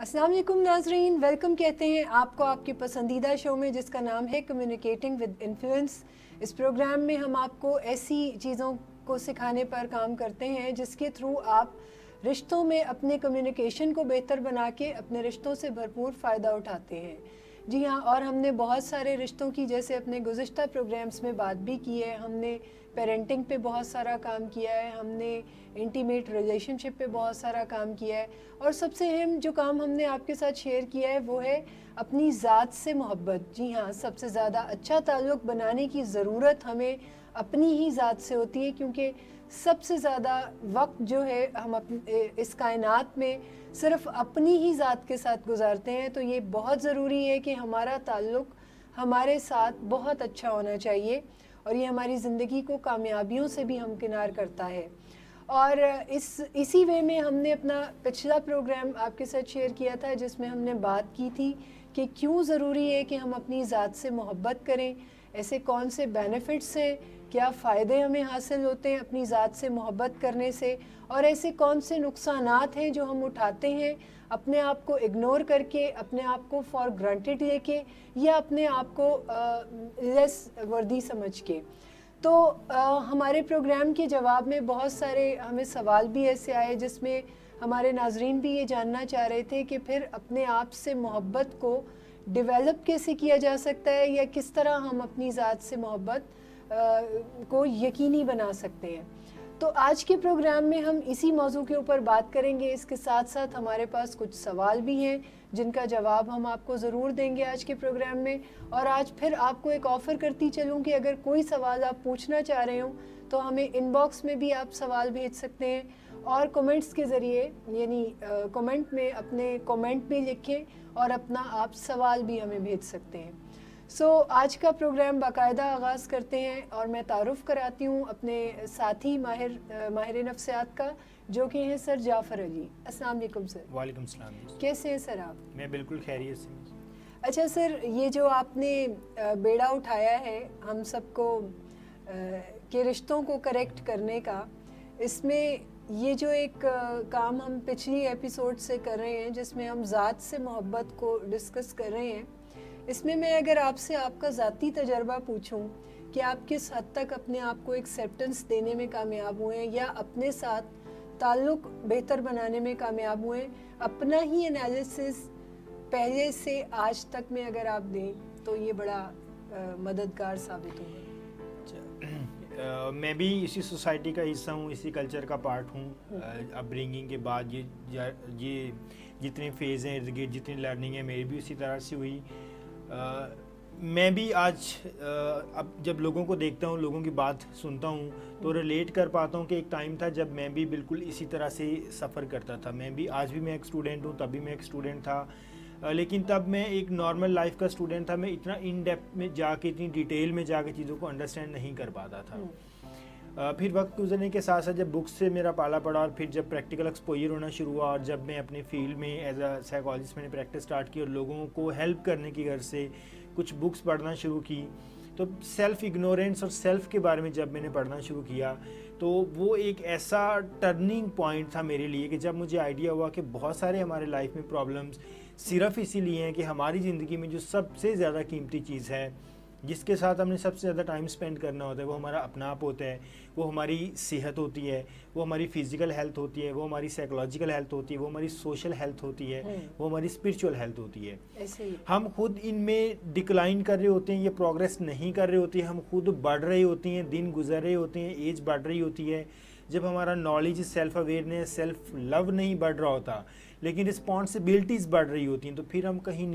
अस्सलाम वालेकुम नाजरीन, वेलकम कहते हैं आपको आपके पसंदीदा शो में जिसका नाम है कम्युनिकेटिंग विद इन्फ्लुएंस। इस प्रोग्राम में हम आपको ऐसी चीज़ों को सिखाने पर काम करते हैं जिसके थ्रू आप रिश्तों में अपने कम्युनिकेशन को बेहतर बना के अपने रिश्तों से भरपूर फ़ायदा उठाते हैं। जी हाँ, और हमने बहुत सारे रिश्तों की जैसे अपने गुज़िश्ता प्रोग्राम्स में बात भी की है। हमने पेरेंटिंग पे बहुत सारा काम किया है, हमने इंटीमेट रिलेशनशिप पे बहुत सारा काम किया है, और सबसे अहम जो काम हमने आपके साथ शेयर किया है वो है अपनी ज़ात से मोहब्बत। जी हाँ, सबसे ज़्यादा अच्छा ताल्लुक़ बनाने की ज़रूरत हमें अपनी ही ज़ात से होती है, क्योंकि सबसे ज़्यादा वक्त जो है हम इस कायनात में सिर्फ अपनी ही ज़ात के साथ गुजारते हैं। तो ये बहुत ज़रूरी है कि हमारा ताल्लुक़ हमारे साथ बहुत अच्छा होना चाहिए, और ये हमारी ज़िंदगी को कामयाबियों से भी हमकिनार करता है। और इसी वे में हमने अपना पिछला प्रोग्राम आपके साथ शेयर किया था जिसमें हमने बात की थी कि क्यों ज़रूरी है कि हम अपनी ज़ात से मोहब्बत करें, ऐसे कौन से बेनिफिट्स हैं, क्या फ़ायदे हमें हासिल होते हैं अपनी ज़ात से मोहब्बत करने से, और ऐसे कौन से नुकसानात हैं जो हम उठाते हैं अपने आप को इग्नोर करके, अपने आप को फॉर ग्रांटेड लेके, या अपने आप को लेस वर्दी समझ के। तो हमारे प्रोग्राम के जवाब में बहुत सारे हमें सवाल भी ऐसे आए जिसमें हमारे नाजरीन भी ये जानना चाह रहे थे कि फिर अपने आप से मोहब्बत को डेवलप कैसे किया जा सकता है, या किस तरह हम अपनी ज़ात से मोहब्बत को यकीनी बना सकते हैं। तो आज के प्रोग्राम में हम इसी मौजू के ऊपर बात करेंगे। इसके साथ साथ हमारे पास कुछ सवाल भी हैं जिनका जवाब हम आपको ज़रूर देंगे आज के प्रोग्राम में। और आज फिर आपको एक ऑफ़र करती चलूँ कि अगर कोई सवाल आप पूछना चाह रहे हो तो हमें इनबॉक्स में भी आप सवाल भेज सकते हैं, और कमेंट्स के ज़रिए यानी कमेंट में अपने कमेंट भी लिखें और अपना आप सवाल भी हमें भेज सकते हैं। आज का प्रोग्राम बाकायदा आगाज़ करते हैं, और मैं तारुफ़ कराती हूँ अपने साथी माहिर नफ्सियात का, जो कि हैं सर जाफ़र अली। अस्सलाम वालेकुम सर। वालेकुम सलाम। कैसे हैं सर आप? मैं बिल्कुल खैरियत से। अच्छा सर, ये जो आपने बेड़ा उठाया है हम सबको के रिश्तों को करेक्ट करने का, इसमें ये जो एक काम हम पिछली एपिसोड से कर रहे हैं जिसमें हम ज़ात से मोहब्बत को डिस्कस कर रहे हैं, इसमें मैं अगर आपसे आपका ज़ाती तजर्बा पूछूं कि आप किस हद तक अपने आप को एक्सेप्टेंस देने में कामयाब हुए हैं, या अपने साथ ताल्लुक़ बेहतर बनाने में कामयाब हुए हैं, अपना ही एनालिसिस पहले से आज तक में अगर आप दें तो ये बड़ा मददगार साबित होगा। मैं भी इसी सोसाइटी का हिस्सा हूँ, इसी कल्चर का पार्ट हूँ। अपब्रिंगिंग के बाद ये जितने फेज़ हैं, इर्द गिर्द जितनी लर्निंग है मेरी भी उसी तरह से हुई। मैं भी आज अब जब लोगों को देखता हूँ, लोगों की बात सुनता हूँ, तो रिलेट कर पाता हूँ कि एक टाइम था जब मैं भी बिल्कुल इसी तरह से सफ़र करता था। मैं भी आज भी मैं एक स्टूडेंट हूँ, तभी मैं एक स्टूडेंट था, लेकिन तब मैं एक नॉर्मल लाइफ का स्टूडेंट था। मैं इतना इन डेप्थ में जाके, इतनी डिटेल में जाके चीज़ों को अंडरस्टैंड नहीं कर पाता था। फिर वक्त गुजरने के साथ साथ जब बुक्स से मेरा पाला पड़ा, और फिर जब प्रैक्टिकल एक्सपोजर होना शुरू हुआ, और जब मैं अपने फील्ड में एज अ साइकोलॉजिस्ट मैंने प्रैक्टिस स्टार्ट की और लोगों को हेल्प करने की गर्ज से कुछ बुक्स पढ़ना शुरू की, तो सेल्फ़ इग्नोरेंस और सेल्फ़ के बारे में जब मैंने पढ़ना शुरू किया, तो वो एक ऐसा टर्निंग पॉइंट था मेरे लिए कि जब मुझे आइडिया हुआ कि बहुत सारे हमारे लाइफ में प्रॉब्लम्स सिर्फ इसीलिए हैं कि हमारी ज़िंदगी में जो सबसे ज़्यादा कीमती चीज़ है, जिसके साथ हमने सबसे ज़्यादा टाइम स्पेंड करना होता है, वो हमारा अपना आप होता है, वो हमारी सेहत होती है, वो हमारी फ़िज़िकल हेल्थ होती है, वो हमारी साइकोलॉजिकल हेल्थ होती है, वो हमारी सोशल हेल्थ होती है, वो हमारी स्पिरिचुअल हेल्थ होती है। हम खुद इनमें डिक्लाइन कर रहे होते हैं, ये प्रोग्रेस नहीं कर रहे होते हैं, हम खुद बढ़ रहे होते हैं, दिन गुजर रहे होते हैं, एज बढ़ रही होती है। जब हमारा knowledge, self awareness, self love नहीं बढ़ रहा होता, लेकिन रिस्पॉन्सिबिलिटीज़ बढ़ रही होती हैं, तो फिर हम कहीं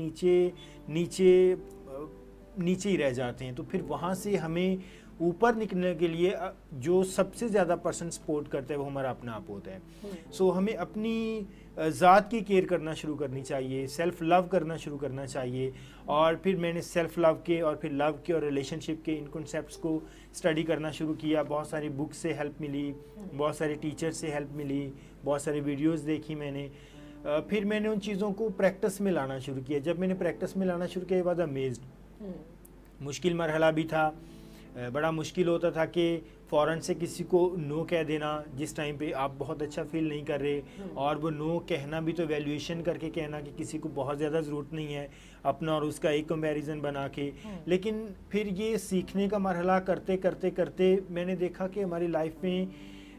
नीचे ही रह जाते हैं। तो फिर वहाँ से हमें ऊपर निकलने के लिए जो सबसे ज़्यादा पर्सन सपोर्ट करता है वो हमारा अपना आप होता है। हमें अपनी ज़ात की केयर करना शुरू करनी चाहिए, सेल्फ़ लव करना शुरू करना चाहिए। और फिर मैंने सेल्फ़ लव के और फिर लव के और रिलेशनशिप के इन कॉन्सेप्ट्स को स्टडी करना शुरू किया। बहुत सारी बुक से हेल्प मिली, बहुत सारे टीचर से हेल्प मिली, बहुत सारी वीडियोज़ देखी मैंने। फिर मैंने उन चीज़ों को प्रैक्टिस में लाना शुरू किया। जब मैंने प्रैक्टिस में लाना शुरू किया, वाज अमेज्ड। मुश्किल मरहला भी था, बड़ा मुश्किल होता था कि फ़ौरन से किसी को नो कह देना जिस टाइम पे आप बहुत अच्छा फील नहीं कर रहे, और वो नो कहना भी तो वैल्यूएशन करके कहना कि किसी को बहुत ज़्यादा ज़रूरत नहीं है, अपना और उसका एक कंपैरिजन बना के। लेकिन फिर ये सीखने का मरहला करते करते करते मैंने देखा कि हमारी लाइफ में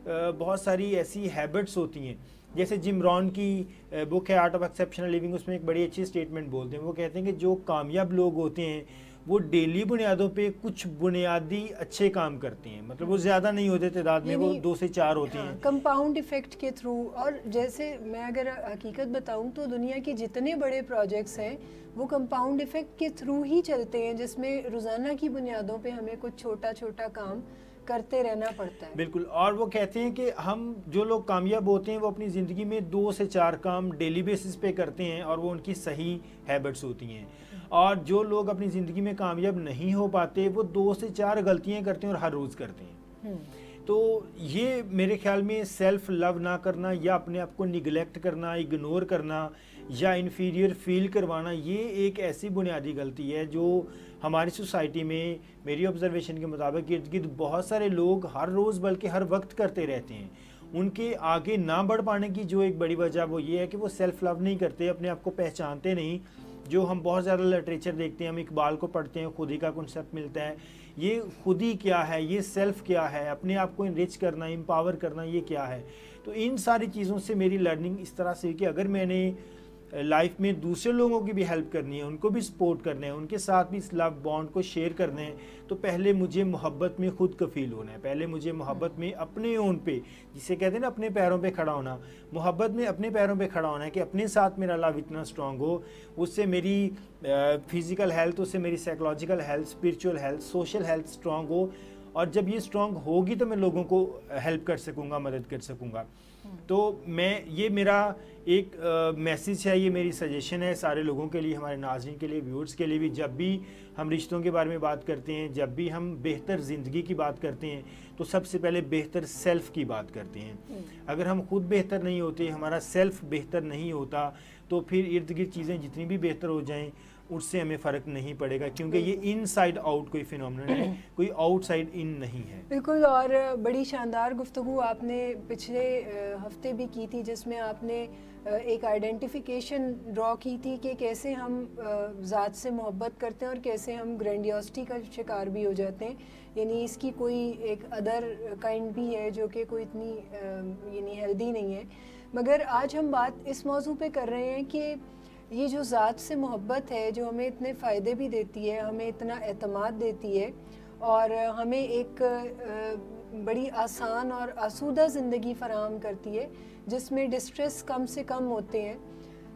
बहुत सारी ऐसी हैबिट्स होती हैं। जैसे जिम रॉन की बुक है आर्ट ऑफ एक्सेप्शनल लिविंग, उसमें एक बड़ी अच्छी स्टेटमेंट बोलते हैं। वो कहते हैं कि जो कामयाब लोग होते हैं वो डेली बुनियादों पे कुछ बुनियादी अच्छे काम करते हैं, मतलब वो ज़्यादा नहीं होते तादाद में, वो 2 से 4 होते हैं कंपाउंड इफेक्ट के थ्रू। और जैसे मैं अगर हकीकत बताऊं तो दुनिया के जितने बड़े प्रोजेक्ट्स हैं वो कंपाउंड इफेक्ट के थ्रू ही चलते हैं, जिसमें रोज़ाना की बुनियादों पे हमें कुछ छोटा छोटा काम करते रहना पड़ता है। बिल्कुल। और वो कहते हैं कि हम जो लोग कामयाब होते हैं वो अपनी ज़िंदगी में 2 से 4 काम डेली बेसिस पे करते हैं और वो उनकी सही हैबिट्स होती हैं। और जो लोग अपनी ज़िंदगी में कामयाब नहीं हो पाते वो 2 से 4 गलतियां करते हैं और हर रोज़ करते हैं। तो ये मेरे ख्याल में सेल्फ लव ना करना या अपने आप को निगलेक्ट करना, इग्नोर करना या इन्फीरियर फील करवाना, ये एक ऐसी बुनियादी गलती है जो हमारी सोसाइटी में मेरी ऑब्जर्वेशन के मुताबिक इर्द गिर्द बहुत सारे लोग हर रोज़ बल्कि हर वक्त करते रहते हैं। उनके आगे ना बढ़ पाने की जो एक बड़ी वजह वो ये है कि वो सेल्फ लव नहीं करते, अपने आप को पहचानते नहीं। जो हम बहुत ज़्यादा लिटरेचर देखते हैं, हम इकबाल को पढ़ते हैं, खुदी का कॉन्सेप्ट मिलता है। ये खुदी क्या है, ये सेल्फ क्या है, अपने आप को इनरिच करना, एम्पावर करना, ये क्या है। तो इन सारी चीज़ों से मेरी लर्निंग इस तरह से कि अगर मैंने लाइफ में दूसरे लोगों की भी हेल्प करनी है, उनको भी सपोर्ट करना है, उनके साथ भी इस लव बॉन्ड को शेयर करना है, तो पहले मुझे मोहब्बत में खुद कफ़ील होना है। पहले मुझे मोहब्बत में अपने ओन पे, जिसे कहते हैं ना अपने पैरों पे खड़ा होना, मोहब्बत में अपने पैरों पे खड़ा होना है कि अपने साथ मेरा लव इतना स्ट्रांग हो, उससे मेरी फिज़िकल हेल्थ, उससे मेरी psychological health, spiritual health, social health strong हो। और जब ये स्ट्रांग होगी तो मैं लोगों को हेल्प कर सकूँगा, मदद कर सकूँगा। तो मैं, ये मेरा एक मैसेज है, ये मेरी सजेशन है सारे लोगों के लिए, हमारे नाज़रीन के लिए, व्यूअर्स के लिए भी। जब भी हम रिश्तों के बारे में बात करते हैं, जब भी हम बेहतर ज़िंदगी की बात करते हैं, तो सबसे पहले बेहतर सेल्फ़ की बात करते हैं। अगर हम खुद बेहतर नहीं होते, हमारा सेल्फ़ बेहतर नहीं होता, तो फिर इर्द गिर्द चीज़ें जितनी भी बेहतर हो जाएं उससे हमें फ़र्क नहीं पड़ेगा, क्योंकि ये इनसाइड आउट कोई फिनोमेनन है, कोई आउटसाइड इन नहीं है। बिल्कुल। और बड़ी शानदार गुफ्तगू आपने पिछले हफ्ते भी की थी, जिसमें आपने एक आइडेंटिफिकेशन ड्रॉ की थी कि कैसे हम ज़ात से मोहब्बत करते हैं और कैसे हम ग्रैंडियोसिटी का शिकार भी हो जाते हैं। यानी इसकी कोई एक अदर काइंड भी है जो कि कोई इतनी यानी हेल्दी नहीं है। मगर आज हम बात इस मौजू पे कर रहे हैं कि ये जो ज़ात से मोहब्बत है, जो हमें इतने फ़ायदे भी देती है, हमें इतना एतमाद देती है और हमें एक बड़ी आसान और आसूदा ज़िंदगी फ़राहम करती है जिसमें डिस्ट्रेस कम से कम होते हैं,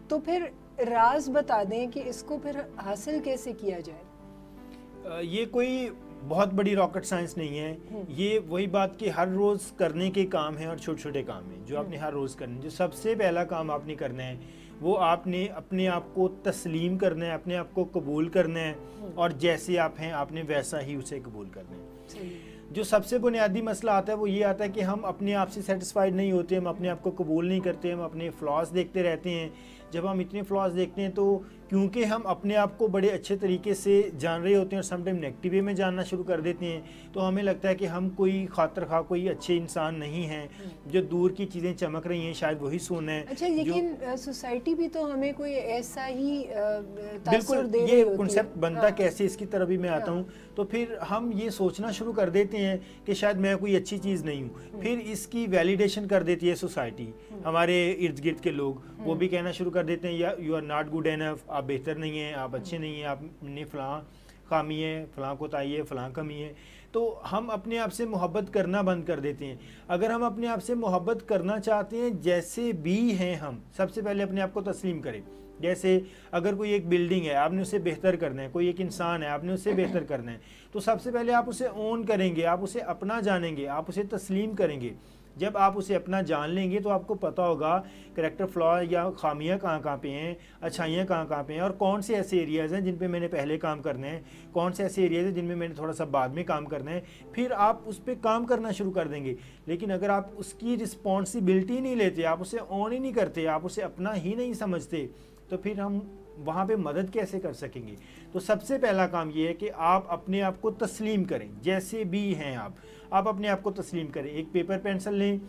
तो फिर राज बता दें कि इसको फिर हासिल कैसे किया जाए। ये कोई बहुत बड़ी रॉकेट साइंस नहीं है। ये वही बात कि हर रोज़ करने के काम हैं और छोटे छोटे काम हैं जो आपने हर रोज़ करने। जो सबसे पहला काम आपने करना है वो आपने अपने आप को तस्लीम करना है, अपने आप को कबूल करना है, और जैसे आप हैं आपने वैसा ही उसे कबूल करना है। जो सबसे बुनियादी मसला आता है वो ये आता है कि हम अपने आप से सेटिस्फाइड नहीं होते, हम अपने आप को कबूल नहीं करते, हम अपने फ्लॉज देखते रहते हैं। जब हम इतने फ्लॉज देखते हैं तो क्योंकि हम अपने आप को बड़े अच्छे तरीके से जान रहे होते हैं और समटाइम नेगेटिव वे में जानना शुरू कर देते हैं, तो हमें लगता है कि हम कोई खातर खा कोई अच्छे इंसान नहीं हैं। जो दूर की चीज़ें चमक रही हैं शायद वही सोना है। अच्छा, लेकिन सोसाइटी भी तो हमें कोई ऐसा ही बिल्कुल, ये कॉन्सेप्ट बनता कैसे, इसकी तरफ भी मैं आता हूँ। तो फिर हम ये सोचना शुरू कर देते हैं कि शायद मैं कोई अच्छी चीज़ नहीं हूँ। फिर इसकी वैलिडेशन कर देती है सोसाइटी, हमारे इर्द गिर्द के लोग, वो भी कहना शुरू कर देते हैं you are not good enough, आप बेहतर नहीं हैं, आप अच्छे नहीं हैं, आप में फ़लाँ खामी है, फ़लाँ कोताही है, फ़लाँ कमी है। तो हम अपने आप से मोहब्बत करना बंद कर देते हैं। अगर हम अपने आप से मोहब्बत करना चाहते हैं जैसे भी हैं हम, सबसे पहले अपने आप को तस्लीम करें। जैसे अगर कोई एक बिल्डिंग है, आपने उसे बेहतर करना है, कोई एक इंसान है, आपने उसे बेहतर करना है, तो सबसे पहले आप उसे ओन करेंगे, आप उसे अपना जानेंगे, आप उसे तस्लीम करेंगे। जब आप उसे अपना जान लेंगे तो आपको पता होगा करैक्टर फ्लॉ या खामियां कहाँ पे हैं, अच्छाइयाँ कहाँ पे हैं, और कौन से ऐसे एरियाज़ हैं जिन पे मैंने पहले काम करना है, कौन से ऐसे एरियाज़ हैं जिनमें मैंने थोड़ा सा बाद में काम करना है। फिर आप उस पर काम करना शुरू कर देंगे। लेकिन अगर आप उसकी रिस्पॉन्सिबिलिटी नहीं लेते, आप उसे ऑन ही नहीं करते, आप उसे अपना ही नहीं समझते, तो फिर हम वहाँ पे मदद कैसे कर सकेंगे? तो सबसे पहला काम ये है कि आप अपने आप को तस्लीम करें, जैसे भी हैं आप अपने आप को तस्लीम करें। एक पेपर पेंसिल लें,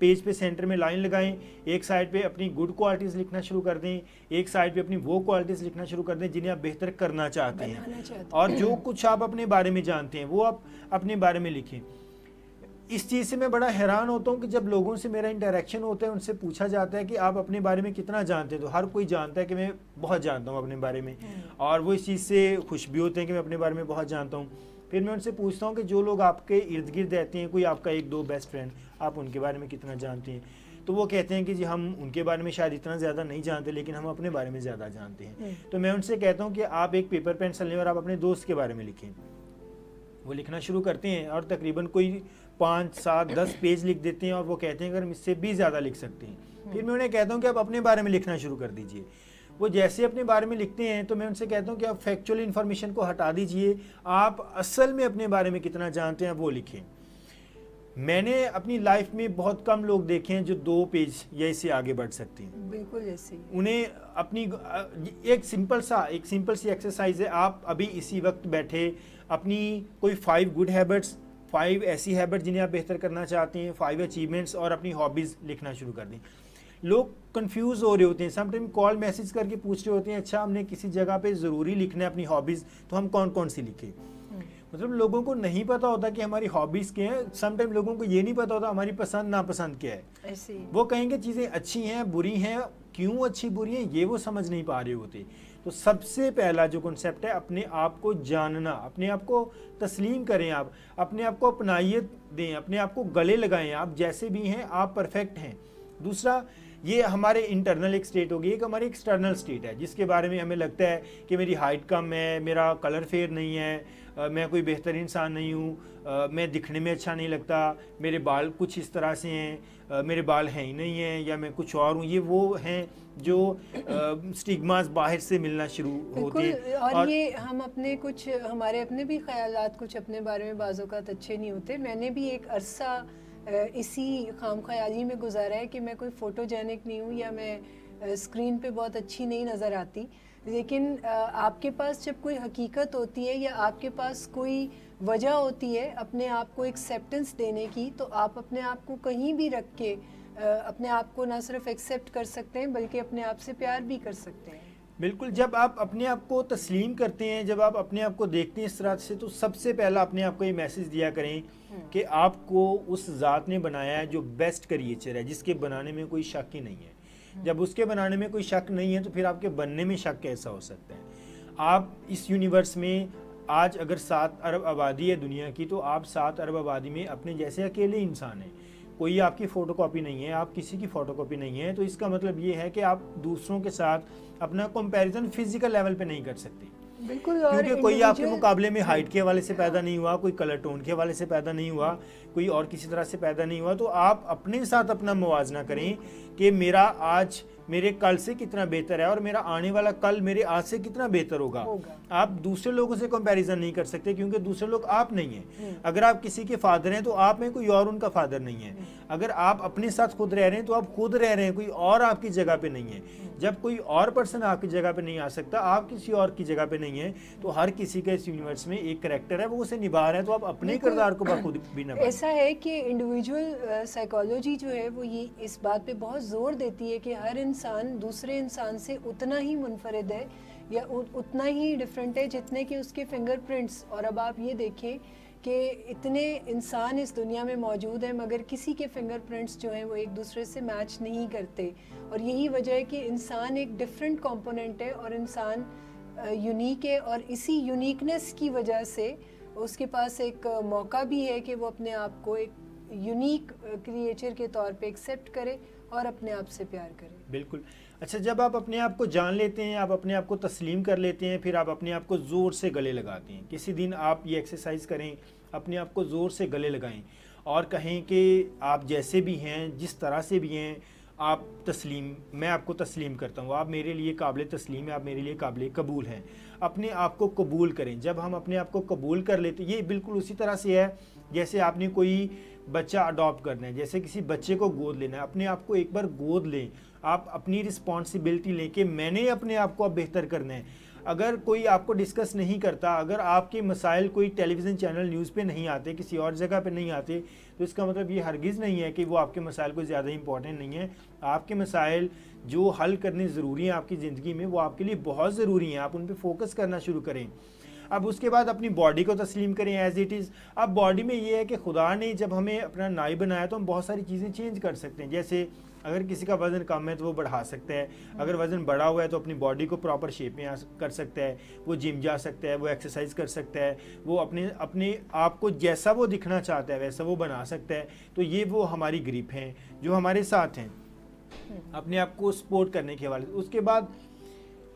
पेज पे सेंटर में लाइन लगाएं, एक साइड पे अपनी गुड क्वालिटीज़ लिखना शुरू कर दें, एक साइड पे अपनी वो क्वालिटीज़ लिखना शुरू कर दें जिन्हें आप बेहतर करना चाहते हैं, और जो कुछ आप अपने बारे में जानते हैं वो आप अपने बारे में लिखें। इस चीज़ से मैं बड़ा हैरान होता हूँ कि जब लोगों से मेरा इंटरेक्शन होता है, उनसे पूछा जाता है कि आप अपने बारे में कितना जानते हैं, तो हर कोई जानता है कि मैं बहुत जानता हूँ अपने बारे में, और वो इस चीज़ से खुश भी होते हैं कि मैं अपने बारे में बहुत जानता हूँ। फिर मैं उनसे पूछता हूँ कि जो लोग आपके इर्द गिर्द रहते हैं, कोई आपका एक दो बेस्ट फ्रेंड, आप उनके बारे में कितना जानते हैं? तो वो कहते हैं कि जी हम उनके बारे में शायद इतना ज़्यादा नहीं जानते, लेकिन हम अपने बारे में ज़्यादा जानते हैं। तो मैं उनसे कहता हूँ कि आप एक पेपर पेंसिल लें और आप अपने दोस्त के बारे में लिखें। वो लिखना शुरू करते हैं और तकरीबन कोई 5, 7, 10 पेज लिख देते हैं, और वो कहते हैं कि हम इससे भी ज़्यादा लिख सकते हैं। फिर मैं उन्हें कहता हूँ कि आप अपने बारे में लिखना शुरू कर दीजिए। वो जैसे अपने बारे में लिखते हैं तो मैं उनसे कहता हूँ कि आप फैक्चुअल इन्फॉर्मेशन को हटा दीजिए, आप असल में अपने बारे में कितना जानते हैं वो लिखें। मैंने अपनी लाइफ में बहुत कम लोग देखे हैं जो 2 पेज या इससे आगे बढ़ सकते हैं। बिल्कुल ऐसे उन्हें अपनी एक सिंपल सी एक्सरसाइज है। आप अभी इसी वक्त बैठे अपनी कोई 5 गुड हैबिट्स, 5 ऐसी हैबिट जिन्हें आप बेहतर करना चाहते हैं, 5 अचीवमेंट्स और अपनी हॉबीज़ लिखना शुरू कर दें। लोग कंफ्यूज हो रहे होते हैं, समटाइम कॉल मैसेज करके पूछ रहे होते हैं, अच्छा हमने किसी जगह पे ज़रूरी लिखना है अपनी हॉबीज़, तो हम कौन कौन सी लिखें? मतलब लोगों को नहीं पता होता कि हमारी हॉबीज़ क्या हैं। समटाइम लोगों को ये नहीं पता होता हमारी पसंद नापसंद क्या है। ऐसे वो कहेंगे चीज़ें अच्छी हैं, बुरी हैं, क्यों अच्छी बुरी हैं ये वो समझ नहीं पा रहे होते। तो सबसे पहला जो कॉन्सेप्ट है, अपने आप को जानना, अपने आप को तस्लीम करें, आप अपने आप को अपनाइयत दें, अपने आप को गले लगाएं, आप जैसे भी हैं आप परफेक्ट हैं। दूसरा, ये हमारे इंटरनल एक स्टेट होगी, एक हमारी एक्सटर्नल स्टेट है जिसके बारे में हमें लगता है कि मेरी हाइट कम है, मेरा कलर फेयर नहीं है, मैं कोई बेहतर इंसान नहीं हूँ, मैं दिखने में अच्छा नहीं लगता, मेरे बाल कुछ इस तरह से हैं, मेरे बाल हैं ही नहीं हैं, या मैं कुछ और हूँ। ये वो हैं जो स्टिग्मास बाहर से मिलना शुरू होते हैं। और ये हम अपने कुछ हमारे अपने भी ख्यालात कुछ अपने बारे में बाज़ औक़ात अच्छे नहीं होते। मैंने भी एक अरसा इसी खाम ख्याली में गुजारा है कि मैं कोई फ़ोटोजेनिक नहीं हूँ, या मैं स्क्रीन पे बहुत अच्छी नहीं नज़र आती। लेकिन आपके पास जब कोई हकीकत होती है या आपके पास कोई वजह होती है अपने आप को एक्सेप्टेंस देने की, तो आप अपने आप को कहीं भी रख के अपने आप को ना सिर्फ एक्सेप्ट कर सकते हैं बल्कि अपने आप से प्यार भी कर सकते हैं। बिल्कुल, जब आप अपने आप को तस्लीम करते हैं, जब आप अपने आप को देखते हैं इस तरह से, तो सबसे पहला अपने आप को ये मैसेज दिया करें कि आपको उस ज़ात ने बनाया है जो बेस्ट क्रिएचर है, जिसके बनाने में कोई शक ही नहीं है। जब उसके बनाने में कोई शक नहीं है तो फिर आपके बनने में शक कैसा हो सकता है? आप इस यूनिवर्स में आज अगर 7 अरब आबादी है दुनिया की, तो आप 7 अरब आबादी में अपने जैसे अकेले इंसान हैं। कोई आपकी फ़ोटोकॉपी नहीं है, आप किसी की फ़ोटोकॉपी नहीं है। तो इसका मतलब ये है कि आप दूसरों के साथ अपना कंपैरिजन फिजिकल लेवल पे नहीं कर सकते। बिल्कुल, क्योंकि कोई आपके मुकाबले में हाइट के हवाले से पैदा नहीं हुआ, कोई कलर टोन के हवाले से पैदा नहीं हुआ, कोई और किसी तरह से पैदा नहीं हुआ। तो आप अपने साथ अपना मुवाजना करें कि मेरा आज मेरे कल से कितना बेहतर है और मेरा आने वाला कल मेरे आज से कितना बेहतर होगा। आप दूसरे लोगों से कंपैरिजन नहीं कर सकते क्योंकि दूसरे लोग आप नहीं हैं। अगर आप किसी के फादर हैं तो आप में कोई और उनका फादर नहीं है। अगर आप अपने साथ खुद रह रहे हैं तो आप खुद रह रहे हैं, कोई और आपकी जगह पे नहीं है। जब कोई और पर्सन आपकी जगह पे नहीं आ सकता, आप किसी और की जगह पे नहीं है, तो हर किसी का इस यूनिवर्स में एक करैक्टर है, वो उसे निभा रहा है। तो आप अपने किरदार को बखुद भी निभाएं। ऐसा है कि इंडिविजुअल साइकोलॉजी जो है वो ये इस बात पे बहुत ज़ोर देती है कि हर इंसान दूसरे इंसान से उतना ही मुनफरिद है या उतना ही डिफरेंट है जितने कि उसके फिंगरप्रिंट्स। और अब आप ये देखें कि इतने इंसान इस दुनिया में मौजूद हैं मगर किसी के फिंगरप्रिंट्स जो हैं वो एक दूसरे से मैच नहीं करते। और यही वजह है कि इंसान एक डिफरेंट कंपोनेंट है और इंसान यूनिक है, और इसी यूनिकनेस की वजह से उसके पास एक मौका भी है कि वो अपने आप को एक यूनिक क्रिएचर के तौर पे एक्सेप्ट करे और अपने आप से प्यार करे। बिल्कुल। अच्छा, जब आप अपने आप को जान लेते हैं, आप अपने आप को तस्लीम कर लेते हैं, फिर आप अपने आप को ज़ोर से गले लगाते हैं। किसी दिन आप ये एक्सरसाइज करें, अपने आप को ज़ोर से गले लगाएं और कहें कि आप जैसे भी हैं, जिस तरह से भी हैं, आप तस्लीम, मैं आपको तस्लीम करता हूँ, आप मेरे लिए काबिल तस्लीम है, आप मेरे लिए काबिल कबूल हैं। अपने आप को कबूल करें। जब हम अपने आप को कबूल कर लेते, ये बिल्कुल उसी तरह से है जैसे आपने कोई बच्चा अडॉप्ट करना है, जैसे किसी बच्चे को गोद लेना है। अपने आप को एक बार गोद लें, आप अपनी रिस्पॉन्सिबिलिटी लेके मैंने अपने आप को अब बेहतर करना है। अगर कोई आपको डिस्कस नहीं करता, अगर आपके मसाइल कोई टेलीविज़न चैनल न्यूज़ पे नहीं आते, किसी और जगह पे नहीं आते, तो इसका मतलब ये हरगिज़ नहीं है कि वो आपके मसाइल को ज़्यादा इंपॉर्टेंट नहीं है। आपके मसाइल जो हल करने ज़रूरी हैं आपकी ज़िंदगी में, वो आपके लिए बहुत ज़रूरी हैं। आप उन पर फोकस करना शुरू करें। अब उसके बाद अपनी बॉडी को तस्लीम करें एज इट इज़। अब बॉडी में ये है कि खुदा ने जब हमें अपना नाई बनाया तो हम बहुत सारी चीज़ें चेंज कर सकते हैं। जैसे अगर किसी का वज़न कम है तो वो बढ़ा सकता है, अगर वज़न बढ़ा हुआ है तो अपनी बॉडी को प्रॉपर शेप में कर सकता है, वो जिम जा सकता है, वो एक्सरसाइज कर सकता है, वो अपने आप को जैसा वो दिखना चाहता है वैसा वो बना सकता है। तो ये वो हमारी ग्रिप हैं जो हमारे साथ हैं अपने आप को सपोर्ट करने के हवाले से। उसके बाद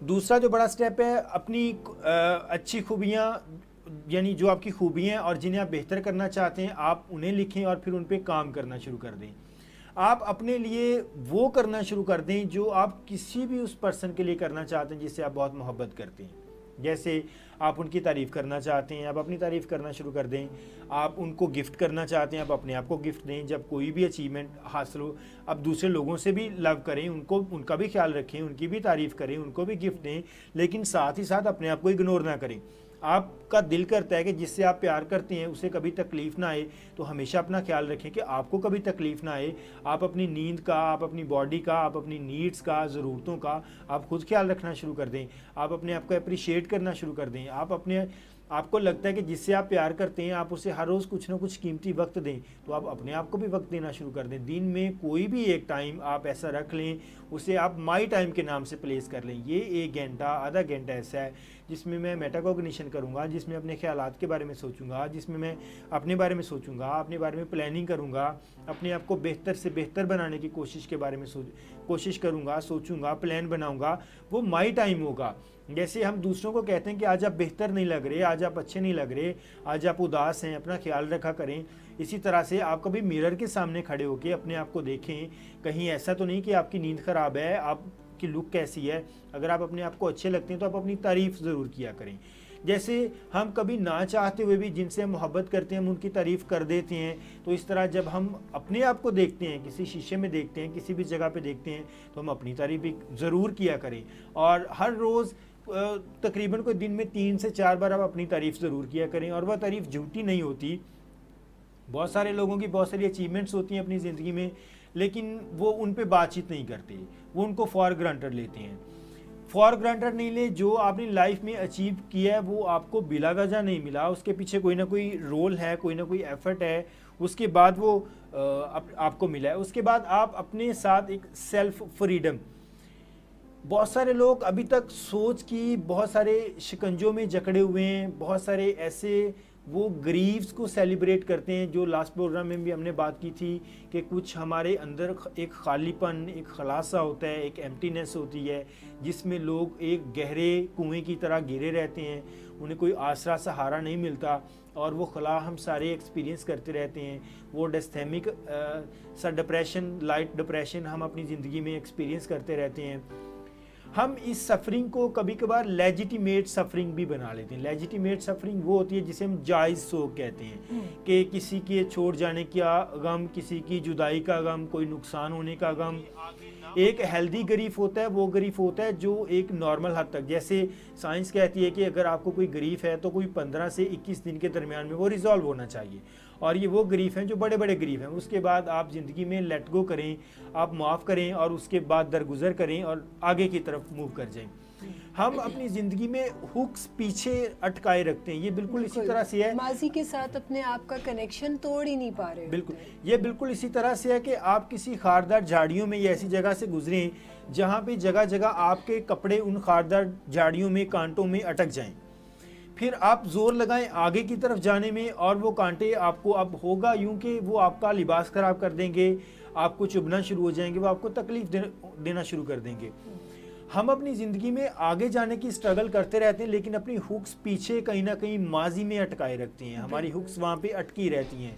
दूसरा जो बड़ा स्टेप है, अपनी अच्छी खूबियाँ, यानी जो आपकी खूबियाँ और जिन्हें आप बेहतर करना चाहते हैं आप उन्हें लिखें और फिर उन पर काम करना शुरू कर दें। आप अपने लिए वो करना शुरू कर दें जो आप किसी भी उस पर्सन के लिए करना चाहते हैं जिससे आप बहुत मोहब्बत करते हैं। जैसे आप उनकी तारीफ़ करना चाहते हैं, आप अपनी तारीफ़ करना शुरू कर दें। आप उनको गिफ्ट करना चाहते हैं, आप अपने आप को गिफ्ट दें। जब कोई भी अचीवमेंट हासिल हो, आप दूसरे लोगों से भी लव करें, उनका भी ख्याल रखें, उनकी भी तारीफ़ करें, उनको भी गिफ्ट दें, लेकिन साथ ही साथ अपने आप को इग्नोर ना करें। आपका दिल करता है कि जिससे आप प्यार करते हैं उसे कभी तकलीफ़ ना आए, तो हमेशा अपना ख्याल रखें कि आपको कभी तकलीफ़ ना आए। आप अपनी नींद का, आप अपनी बॉडी का, आप अपनी नीड्स का, ज़रूरतों का आप खुद ख्याल रखना शुरू कर दें। आप अपने आप को अप्रिशिएट करना शुरू कर दें। आपको लगता है कि जिससे आप प्यार करते हैं आप उसे हर रोज़ कुछ ना कुछ कीमती वक्त दें, तो आप अपने आप को भी वक्त देना शुरू कर दें। दिन में कोई भी एक टाइम आप ऐसा रख लें, उसे आप माई टाइम के नाम से प्लेस कर लें। ये 1 घंटा आधा घंटा ऐसा है जिसमें मैं मेटाकॉग्निशन करूँगा, जिसमें अपने ख्यालात के बारे में सोचूंगा, जिसमें मैं अपने बारे में सोचूंगा, अपने बारे में प्लानिंग करूँगा, अपने आप को बेहतर से बेहतर बनाने की कोशिश के बारे में कोशिश करूँगा, सोचूंगा, प्लान बनाऊँगा। वो माई टाइम होगा। जैसे हम दूसरों को कहते हैं कि आज आप बेहतर नहीं लग रहे, आज आप अच्छे नहीं लग रहे, आज आप उदास हैं, अपना ख्याल रखा करें। इसी तरह से आप कभी मिरर के सामने खड़े होकर अपने आप को देखें, कहीं ऐसा तो नहीं कि आपकी नींद ख़राब है, आपकी लुक कैसी है। अगर आप अपने आप को अच्छे लगते हैं तो आप अपनी तारीफ़ ज़रूर किया करें। जैसे हम कभी ना चाहते हुए भी जिनसे हम मोहब्बत करते हैं हम उनकी तारीफ़ कर देते हैं, तो इस तरह जब हम अपने आप को देखते हैं, किसी शीशे में देखते हैं, किसी भी जगह पे देखते हैं, तो हम अपनी तारीफ़ भी ज़रूर किया करें। और हर रोज़ तकरीबन कोई दिन में 3 से 4 बार आप अपनी तारीफ़ ज़रूर किया करें। और वह तारीफ़ झूठी नहीं होती। बहुत सारे लोगों की बहुत सारी अचीवमेंट्स होती हैं अपनी ज़िंदगी में, लेकिन वो उन पे बातचीत नहीं करते, वो उनको फॉर ग्रांटेड लेते हैं। फॉर ग्रांटेड नहीं ले, जो आपने लाइफ में अचीव किया है वो आपको बिला वजह नहीं मिला, उसके पीछे कोई ना कोई रोल है, कोई ना कोई एफर्ट है, उसके बाद वो आपको मिला है। उसके बाद आप अपने साथ एक सेल्फ फ्रीडम, बहुत सारे लोग अभी तक सोच की बहुत सारे शिकंजों में जकड़े हुए हैं, बहुत सारे ऐसे वो ग्रीव्स को सेलिब्रेट करते हैं, जो लास्ट प्रोग्राम में भी हमने बात की थी कि कुछ हमारे अंदर एक खालीपन, एक खलासा होता है, एक एम्प्टीनेस होती है, जिसमें लोग एक गहरे कुएं की तरह गिरे रहते हैं, उन्हें कोई आसरा सहारा नहीं मिलता, और वो खला हम सारे एक्सपीरियंस करते रहते हैं। वो डिस्थेमिक सा डिप्रेशन, लाइट डिप्रेशन हम अपनी ज़िंदगी में एक्सपीरियंस करते रहते हैं। हम इस सफरिंग को कभी कभार लेजिटिमेट सफरिंग भी बना लेते हैं। लेजिटिमेट सफरिंग वो होती है जिसे हम जायज़ शोक कहते हैं, कि किसी के छोड़ जाने का गम, किसी की जुदाई का गम, कोई नुकसान होने का गम। एक हेल्दी ग्रीफ होता है, वो ग्रीफ होता है जो एक नॉर्मल हद तक, जैसे साइंस कहती है कि अगर आपको कोई ग्रीफ है तो कोई 15 से 21 दिन के दरमियान में वो रिजॉल्व होना चाहिए। और ये वो ग्रीफ हैं जो बड़े बड़े ग्रीफ हैं। उसके बाद आप ज़िंदगी में लेट गो करें, आप माफ़ करें और उसके बाद दरगुजर करें और आगे की तरफ मूव कर जाएं। हम अपनी ज़िंदगी में हुक्स पीछे अटकाए रखते हैं। ये बिल्कुल इसी तरह से है, माजी के साथ अपने आप का कनेक्शन तोड़ ही नहीं पा रहे। बिल्कुल, ये बिल्कुल इसी तरह से है कि आप किसी खारदार झाड़ियों में या ऐसी जगह से गुजरें जहाँ पे जगह जगह आपके कपड़े उन खारदार झाड़ियों में, कांटों में अटक जाएं। फिर आप जोर लगाएं आगे की तरफ जाने में, और वो कांटे आपको अब होगा यूं कि वो आपका लिबास खराब कर देंगे, आपको चुभना शुरू हो जाएंगे, वो आपको तकलीफ देना शुरू कर देंगे। हम अपनी ज़िंदगी में आगे जाने की स्ट्रगल करते रहते हैं, लेकिन अपनी हुक्स पीछे कहीं ना कहीं माजी में अटकाए रखते हैं। हमारी हुक्स वहाँ पे अटकी रहती हैं।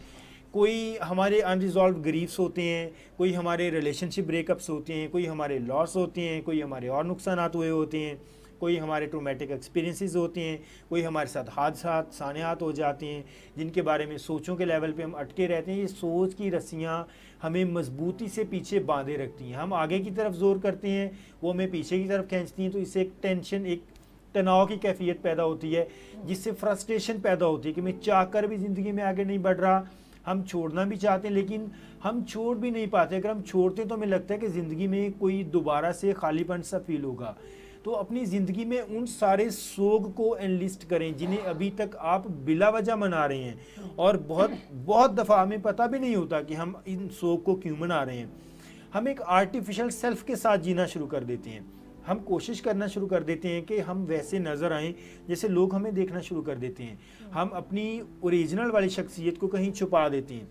कोई हमारे अनरिजॉल्व ग्रीफ्स होते हैं, कोई हमारे रिलेशनशिप ब्रेकअप्स होते हैं, कोई हमारे लॉस होते हैं, कोई हमारे और नुकसान हुए होते हैं, कोई हमारे ट्रोमेटिक एक्सपीरियंसेस होते हैं, कोई हमारे साथ हादसात सानियात हो जाते हैं जिनके बारे में सोचों के लेवल पे हम अटके रहते हैं। ये सोच की रस्सियाँ हमें मजबूती से पीछे बांधे रखती हैं। हम आगे की तरफ जोर करते हैं, वो हमें पीछे की तरफ खींचती हैं, तो इससे एक टेंशन, एक तनाव की कैफियत पैदा होती है, जिससे फ्रस्ट्रेशन पैदा होती है कि मैं चाह कर भी ज़िंदगी में आगे नहीं बढ़ रहा। हम छोड़ना भी चाहते हैं लेकिन हम छोड़ भी नहीं पाते। अगर हम छोड़ते हैं तो हमें लगता है कि ज़िंदगी में कोई दोबारा से खालीपन सा फील होगा। तो अपनी ज़िंदगी में उन सारे सोग को एनलिस्ट करें जिन्हें अभी तक आप बिला वजह मना रहे हैं, और बहुत दफ़ा हमें पता भी नहीं होता कि हम इन सोग को क्यों मना रहे हैं। हम एक आर्टिफिशियल सेल्फ के साथ जीना शुरू कर देते हैं। हम कोशिश करना शुरू कर देते हैं कि हम वैसे नज़र आएं जैसे लोग हमें देखना शुरू कर देते हैं। हम अपनी ओरिजिनल वाली शख्सियत को कहीं छुपा देते हैं,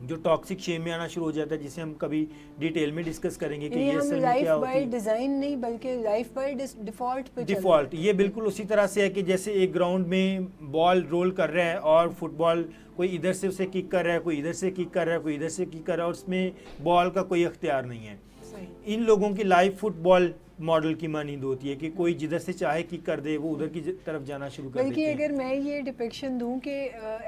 जो टॉक्सिक शेम में आना शुरू हो जाता है, जिसे हम कभी डिटेल में डिस्कस करेंगे कि ये असल में क्या होती है। लाइफ बाय डिजाइन नहीं बल्कि लाइफ बाय डिफॉल्ट पे डिफॉल्ट। ये बिल्कुल उसी तरह से है कि जैसे एक ग्राउंड में बॉल रोल कर रहा है और फुटबॉल कोई इधर से उसे किक कर रहा है, कोई इधर से किक कर रहा है, कोई इधर से किक कर रहा है, और उसमें बॉल का कोई अख्तियार नहीं है। इन लोगों की लाइफ फुटबॉल मॉडल की मानींद होती है कि कोई जिधर से चाहे किक कर दे, वो उधर की तरफ जाना शुरू कर देते हैं। बल्कि अगर मैं ये डिपिक्शन दूं कि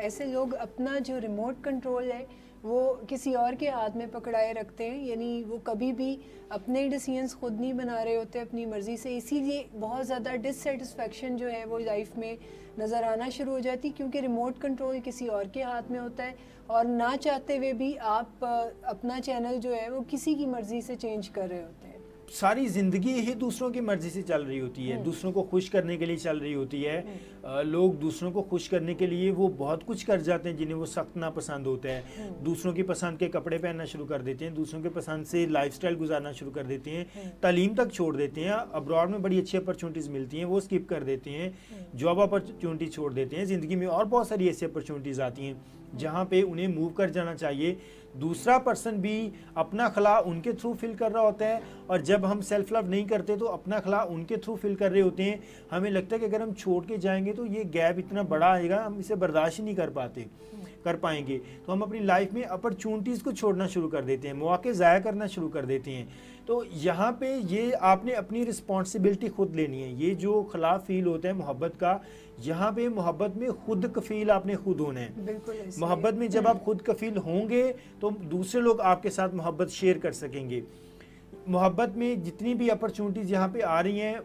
ऐसे लोग अपना जो रिमोट कंट्रोल है वो किसी और के हाथ में पकड़ाए रखते हैं, यानी वो कभी भी अपने डिसीजंस खुद नहीं बना रहे होते अपनी मर्ज़ी से। इसीलिए बहुत ज़्यादा डिससेटिस्फेक्शन जो है वो लाइफ में नज़र आना शुरू हो जाती, क्योंकि रिमोट कंट्रोल किसी और के हाथ में होता है और ना चाहते हुए भी आप अपना चैनल जो है वो किसी की मर्ज़ी से चेंज कर रहे होते हैं। सारी ज़िंदगी ही दूसरों की मर्ज़ी से चल रही होती है, दूसरों को खुश करने के लिए चल रही होती है। लोग दूसरों को खुश करने के लिए वो बहुत कुछ कर जाते हैं जिन्हें वो सख्त नापसंद होता है। दूसरों की पसंद के कपड़े पहनना शुरू कर देते हैं, दूसरों के पसंद से लाइफस्टाइल गुजारना शुरू कर देते हैं, तालीम तक छोड़ देते हैं। अब्रॉड में बड़ी अच्छी अपॉर्चुनिटीज़ मिलती हैं, वो स्किप कर देते हैं, जॉब अपॉर्चुनिटी छोड़ देते हैं। ज़िंदगी में और बहुत सारी ऐसी अपॉर्चुनिटीज़ आती हैं जहाँ पे उन्हें मूव कर जाना चाहिए। दूसरा पर्सन भी अपना खला उनके थ्रू फिल कर रहा होता है, और जब हम सेल्फ लव नहीं करते तो अपना खला उनके थ्रू फिल कर रहे होते हैं। हमें लगता है कि अगर हम छोड़ के जाएंगे तो ये गैप इतना बड़ा आएगा, हम इसे बर्दाश्त ही नहीं कर पाएंगे। तो हम अपनी लाइफ में अपॉर्चुनिटीज़ को छोड़ना शुरू कर देते हैं, मौके ज़ाया करना शुरू कर देते हैं। तो यहाँ पे ये आपने अपनी रिस्पॉन्सिबिलिटी खुद लेनी है। ये जो खिलाफ फील होता है मोहब्बत का, यहाँ पे मोहब्बत में खुद कफील आपने खुद होना है। बिल्कुल। मोहब्बत में जब आप खुद कफील होंगे तो दूसरे लोग आपके साथ मोहब्बत शेयर कर सकेंगे। मोहब्बत में जितनी भी अपॉर्चुनिटीज़ यहाँ पे आ रही हैं,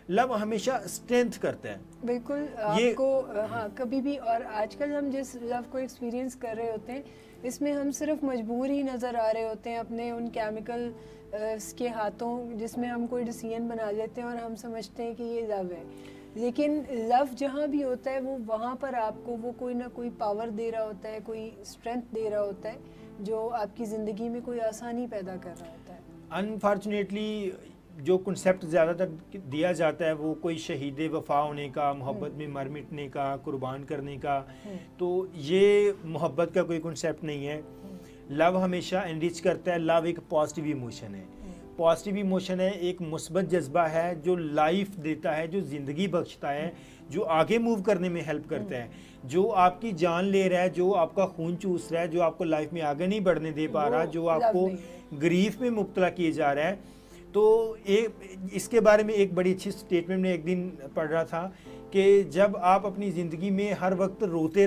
लव हमेशा स्ट्रेंथ करता है। बिल्कुल आपको हाँ कभी भी। और आजकल हम जिस लव को एक्सपीरियंस कर रहे होते हैं इसमें हम सिर्फ मजबूर ही नज़र आ रहे होते हैं अपने उन केमिकल के हाथों, जिसमें हम कोई डिसीजन बना लेते हैं और हम समझते हैं कि ये लव है। लेकिन लव जहाँ भी होता है वो वहाँ पर आपको वो कोई ना कोई पावर दे रहा होता है, कोई स्ट्रेंथ दे रहा होता है, जो आपकी ज़िंदगी में कोई आसानी पैदा कर रहा होता है। अनफॉर्चुनेटली जो कंसेप्ट ज़्यादातर दिया जाता है वो कोई शहीद वफा होने का, मोहब्बत में मर मिटने का, कुर्बान करने का, तो ये मोहब्बत का कोई कंसेप्ट नहीं है। लव हमेशा एनरिच करता है। लव एक पॉजिटिव इमोशन है, पॉजिटिव इमोशन है, एक मुस्बत जज्बा है जो लाइफ देता है, जो ज़िंदगी बख्शता है, जो आगे मूव करने में हेल्प करता है, जो आपकी जान ले रहा है, जो आपका खून चूस रहा है, जो आपको लाइफ में आगे नहीं बढ़ने दे पा रहा, जो आपको ग्रीफ में मुब्तला किए जा रहा है। तो इसके बारे में एक बड़ी अच्छी स्टेटमेंट में एक दिन पढ़ रहा था कि जब आप अपनी ज़िंदगी में हर वक्त रोते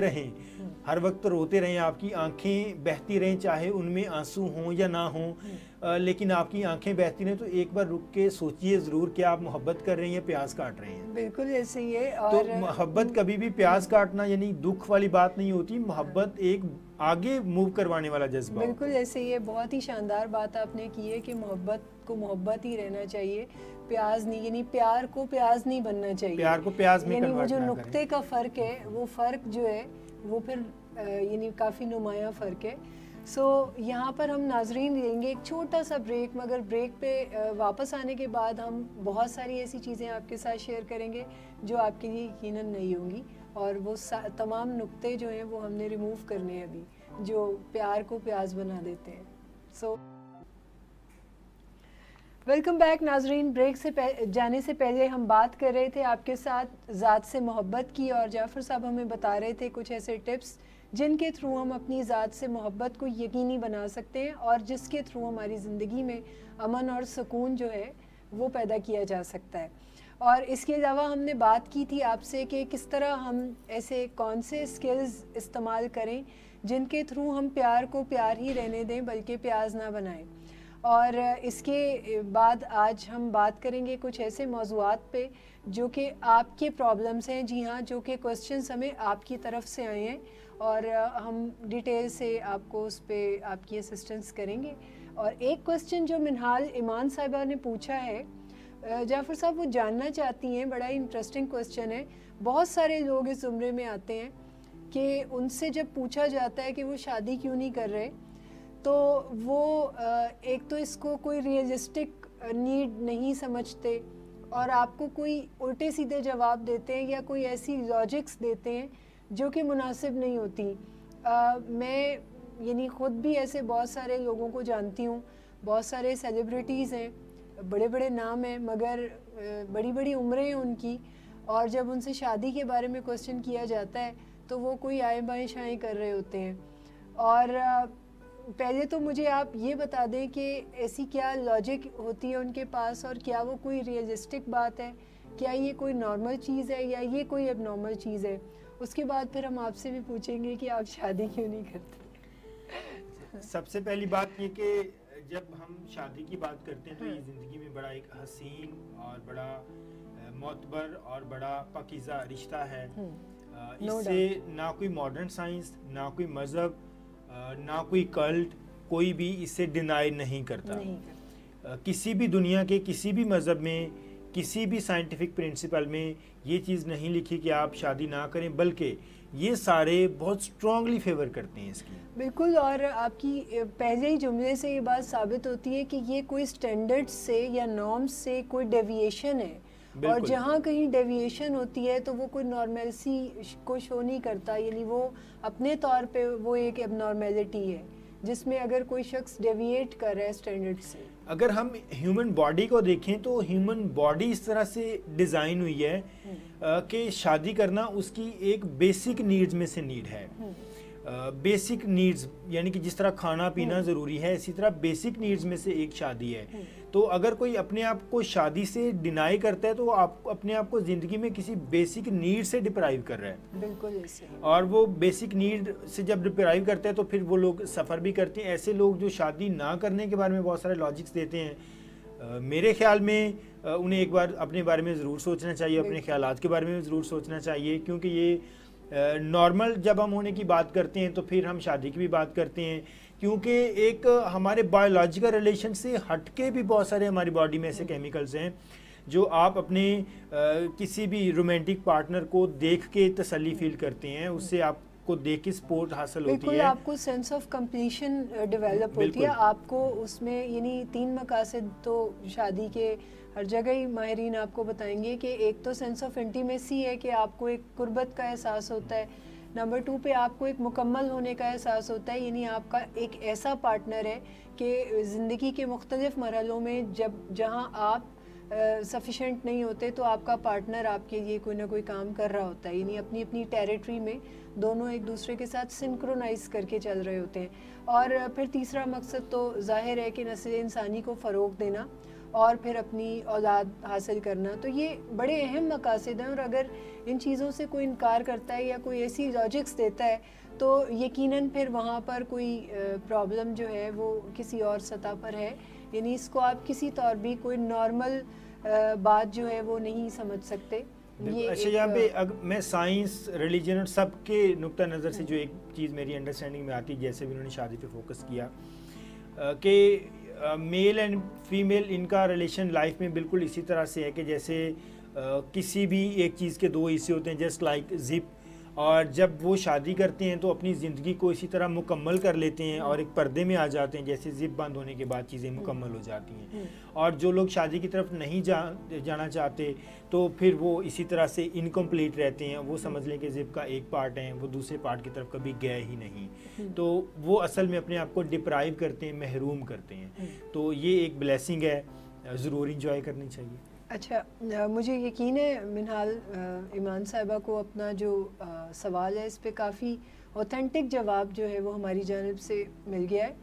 रहें, आपकी आंखें बहती रहें, चाहे उनमें आंसू हों या ना हों, लेकिन आपकी आंखें बहती रहें, तो एक बार रुक के सोचिए ज़रूर कि आप मोहब्बत कर रहे हैं या प्याज काट रहे हैं। बिल्कुल ऐसे ही है। और तो मोहब्बत कभी भी प्याज काटना यानी दुख वाली बात नहीं होती। मोहब्बत एक आगे मूव करवाने वाला जज्बा। बिल्कुल ऐसे ही है। बहुत ही शानदार बात आपने की है कि मोहब्बत को मोहब्बत ही रहना चाहिए, प्याज नहीं, यानी प्यार को प्याज नहीं बनना चाहिए, प्यार को प्याज में यानी वो जो नुक्ते का फ़र्क है वो फ़र्क जो है वो फिर यानी काफ़ी नुमाया फ़र्क है। सो यहाँ पर हम नाजरीन लेंगे एक छोटा सा ब्रेक, मगर ब्रेक पे वापस आने के बाद हम बहुत सारी ऐसी चीज़ें आपके साथ शेयर करेंगे जो आपके लिए यकीनन नहीं होंगी, और वो तमाम नुक्ते जो हैं वो हमने रिमूव करने हैं अभी, जो प्यार को प्याज बना देते हैं। सो वेलकम बैक नाजरीन। ब्रेक से जाने से पहले हम बात कर रहे थे आपके साथ ज़ात से मोहब्बत की, और जाफ़र साहब हमें बता रहे थे कुछ ऐसे टिप्स जिनके थ्रू हम अपनी ज़ात से मोहब्बत को यकीनी बना सकते हैं और जिसके थ्रू हमारी ज़िंदगी में अमन और सुकून जो है वो पैदा किया जा सकता है। और इसके अलावा हमने बात की थी आपसे कि किस तरह हम ऐसे कौन से स्किल्स इस्तेमाल करें जिनके थ्रू हम प्यार को प्यार ही रहने दें बल्कि प्याज ना बनाएं। और इसके बाद आज हम बात करेंगे कुछ ऐसे मौज़ूआत पे जो कि आपके प्रॉब्लम्स हैं। जी हाँ, जो कि क्वेश्चंस हमें आपकी तरफ से आए हैं और हम डिटेल से आपको उस पर आपकी असिस्टेंस करेंगे। और एक क्वेश्चन जो मिनहाल ईमान साहिबा ने पूछा है, जाफ़र साहब वो जानना चाहती हैं, बड़ा ही इंटरेस्टिंग क्वेश्चन है। बहुत सारे लोग इस ज़ुमरे में आते हैं कि उनसे जब पूछा जाता है कि वो शादी क्यों नहीं कर रहे, तो वो एक तो इसको कोई रियलिस्टिक नीड नहीं समझते और आपको कोई उल्टे सीधे जवाब देते हैं या कोई ऐसी लॉजिक्स देते हैं जो कि मुनासिब नहीं होती। मैं यानी ख़ुद भी ऐसे बहुत सारे लोगों को जानती हूँ, बहुत सारे सेलिब्रिटीज़ हैं, बड़े बड़े नाम हैं, मगर बड़ी बड़ी उम्रें हैं उनकी, और जब उनसे शादी के बारे में क्वेश्चन किया जाता है तो वो कोई आए बाएँ शाएँ कर रहे होते हैं। और पहले तो मुझे आप ये बता दें कि ऐसी क्या लॉजिक होती है उनके पास और क्या वो कोई रियलिस्टिक बात है, क्या ये कोई नॉर्मल चीज़ है या ये कोई एबनॉर्मल चीज़ है। उसके बाद फिर हम आपसे भी पूछेंगे कि आप शादी क्यों नहीं करते। सबसे पहली बात ये कि जब हम शादी की बात करते हैं तो ये ज़िंदगी में बड़ा एक हसीन और बड़ा मोतबर और बड़ा पाकीज़ा रिश्ता है। इससे ना कोई मॉडर्न साइंस, ना कोई मज़हब, ना कोई कल्ट, कोई भी इससे डिनाई नहीं करता। किसी भी दुनिया के किसी भी मज़हब में, किसी भी साइंटिफिक प्रिंसिपल में ये चीज़ नहीं लिखी कि आप शादी ना करें, बल्कि ये सारे बहुत स्ट्रांगली फेवर करते हैं इसकी। बिल्कुल, और आपकी पहले ही जुमले से ये बात साबित होती है कि ये कोई स्टैंडर्ड से या नॉर्म्स से कोई डेविएशन है, और जहाँ कहीं डेविएशन होती है तो वो कोई नॉर्मलिटी को शो नहीं करता, यानी वो अपने तौर पे वो एक एबनॉर्मेलिटी है जिसमें अगर कोई शख्स डेविएट कर रहा है स्टैंडर्ड से। अगर हम ह्यूमन बॉडी को देखें तो ह्यूमन बॉडी इस तरह से डिज़ाइन हुई है कि शादी करना उसकी एक बेसिक नीड्स में से नीड है। बेसिक नीड्स यानी कि जिस तरह खाना पीना ज़रूरी है, इसी तरह बेसिक नीड्स में से एक शादी है। तो अगर कोई अपने आप को शादी से डिनाई करता है तो आप अपने आप को ज़िंदगी में किसी बेसिक नीड से डिप्राइव कर रहा है। बिल्कुल ऐसे। और वो बेसिक नीड से जब डिप्राइव करता है तो फिर वो लोग सफ़र भी करते हैं। ऐसे लोग जो शादी ना करने के बारे में बहुत सारे लॉजिक्स देते हैं, मेरे ख्याल में उन्हें एक बार अपने बारे में ज़रूर सोचना चाहिए, अपने ख्यालात के बारे में ज़रूर सोचना चाहिए, क्योंकि ये नॉर्मल जब हम होने की बात करते हैं तो फिर हम शादी की भी बात करते हैं, क्योंकि एक हमारे बायोलॉजिकल रिलेशन से हटके भी बहुत सारे हमारी बॉडी में ऐसे केमिकल्स हैं जो आप अपने किसी भी रोमांटिक पार्टनर को देख के तसल्ली फील करते हैं, उससे आपको देख के सपोर्ट हासिल होती है, आपको सेंस ऑफ कंप्लीशन डेवलप होती है, आपको उसमें यानी 3 मकासद तो शादी के हर जगह ही माहिरीन आपको बताएंगे कि एक तो सेंस ऑफ इंटीमेसी है कि आपको एक कुर्बत का एहसास होता है, नंबर 2 पे आपको एक मुकम्मल होने का एहसास होता है, यानी आपका एक ऐसा पार्टनर है कि ज़िंदगी के मुख्तलिफ़ मरहलों में जहाँ आप सफिशेंट नहीं होते तो आपका पार्टनर आपके लिए कोई ना कोई काम कर रहा होता है, यानी अपनी अपनी टेरिटरी में दोनों एक दूसरे के साथ सिंक्रोनाइज करके चल रहे होते हैं। और फिर तीसरा मकसद तो ज़ाहिर है कि नस्ल इंसानी को फ़रोग़ देना और फिर अपनी औलाद हासिल करना। तो ये बड़े अहम मकासद हैं, और अगर इन चीज़ों से कोई इनकार करता है या कोई ऐसी लॉजिक्स देता है तो यकीनन फिर वहाँ पर कोई प्रॉब्लम जो है वो किसी और सतह पर है, यानी इसको आप किसी तौर भी कोई नॉर्मल बात जो है वो नहीं समझ सकते। ये अच्छा, यहाँ पे मैं साइंस, रिलीजन और सब के नुक्ता नज़र से जो एक चीज़ मेरी अंडरस्टैंडिंग में आती है, जैसे भी उन्होंने शादी पे फोकस किया कि मेल एंड फीमेल इनका रिलेशन लाइफ में बिल्कुल इसी तरह से है कि जैसे किसी भी एक चीज़ के 2 हिस्से होते हैं, जस्ट लाइक जिप, और जब वो शादी करते हैं तो अपनी ज़िंदगी को इसी तरह मुकम्मल कर लेते हैं और एक पर्दे में आ जाते हैं, जैसे जिप बंद होने के बाद चीज़ें मुकम्मल हो जाती हैं। और जो लोग शादी की तरफ नहीं जाना चाहते तो फिर वो इसी तरह से इनकम्प्लीट रहते हैं, वो समझ लें कि जिप का एक पार्ट है, वो दूसरे पार्ट की तरफ कभी गए ही नहीं, तो वो असल में अपने आप को डिप्राइव करते हैं, महरूम करते हैं। तो ये एक ब्लेसिंग है, ज़रूर इंजॉय करनी चाहिए। अच्छा, मुझे यकीन है मिनहाल ईमान साहिबा को अपना जो सवाल है इस पे काफ़ी ऑथेंटिक जवाब जो है वो हमारी जानिब से मिल गया है।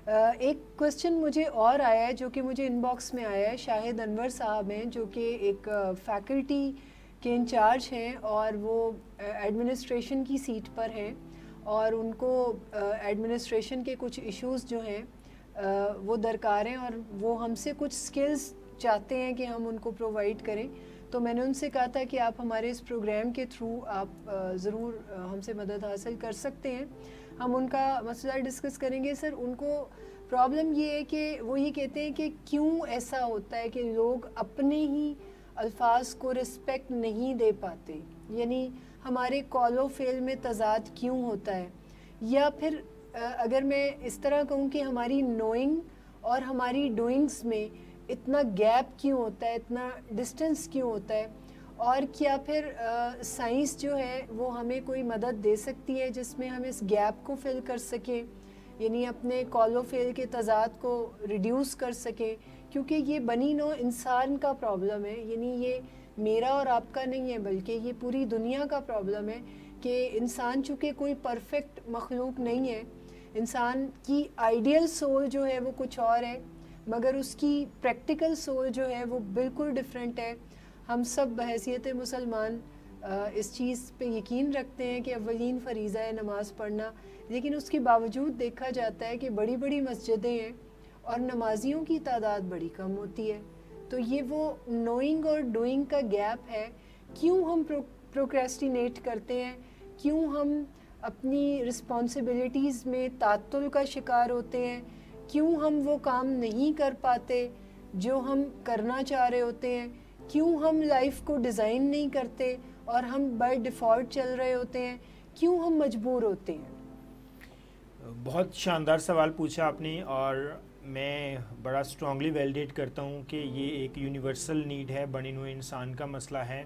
एक क्वेश्चन मुझे और आया है जो कि मुझे इनबॉक्स में आया है। शाहिद अनवर साहब हैं जो कि एक फैकल्टी के इंचार्ज हैं और वो एडमिनिस्ट्रेशन की सीट पर हैं और उनको एडमिनिस्ट्रेशन के कुछ इश्यूज़ जो हैं वो दरकार हैं और वो हमसे कुछ स्किल्स चाहते हैं कि हम उनको प्रोवाइड करें। तो मैंने उनसे कहा था कि आप हमारे इस प्रोग्राम के थ्रू आप ज़रूर हमसे मदद हासिल कर सकते हैं। हम उनका मसला डिस्कस करेंगे। सर, उनको प्रॉब्लम ये है कि वो ये कहते हैं कि क्यों ऐसा होता है कि लोग अपने ही अल्फाज को रिस्पेक्ट नहीं दे पाते, यानी हमारे कॉलो फेल में तज़ाद क्यों होता है, या फिर अगर मैं इस तरह कहूँ कि हमारी नोइंग और हमारी डूइंग्स में इतना गैप क्यों होता है, इतना डिस्टेंस क्यों होता है, और क्या फिर साइंस जो है वो हमें कोई मदद दे सकती है जिसमें हम इस गैप को फिल कर सकें, यानी अपने कॉलो फेल के तज़ाद को रिड्यूस कर सकें, क्योंकि ये बनी नौ इंसान का प्रॉब्लम है, यानी ये मेरा और आपका नहीं है बल्कि ये पूरी दुनिया का प्रॉब्लम है कि इंसान चूँकि कोई परफेक्ट मखलूक नहीं है, इंसान की आइडियल सोल जो है वो कुछ और है मगर उसकी प्रैक्टिकल सोल जो है वो बिल्कुल डिफरेंट है। हम सब बहैसियत मुसलमान इस चीज़ पे यकीन रखते हैं कि अव्वलीन फ़रीज़ा है नमाज़ पढ़ना, लेकिन उसके बावजूद देखा जाता है कि बड़ी बड़ी मस्जिदें हैं और नमाजियों की तादाद बड़ी कम होती है। तो ये वो नोइंग और डूइंग का गैप है। क्यों हम प्रोक्रेस्टिनेट करते हैं, क्यों हम अपनी रिस्पॉन्सिबिलिटीज़ में तातुल का शिकार होते हैं, क्यों हम वो काम नहीं कर पाते जो हम करना चाह रहे होते हैं, क्यों हम लाइफ को डिज़ाइन नहीं करते और हम बाय डिफ़ॉल्ट चल रहे होते हैं, क्यों हम मजबूर होते हैं। बहुत शानदार सवाल पूछा आपने और मैं बड़ा स्ट्रांगली वैलिडेट करता हूँ कि ये एक यूनिवर्सल नीड है, बने हुए इंसान का मसला है।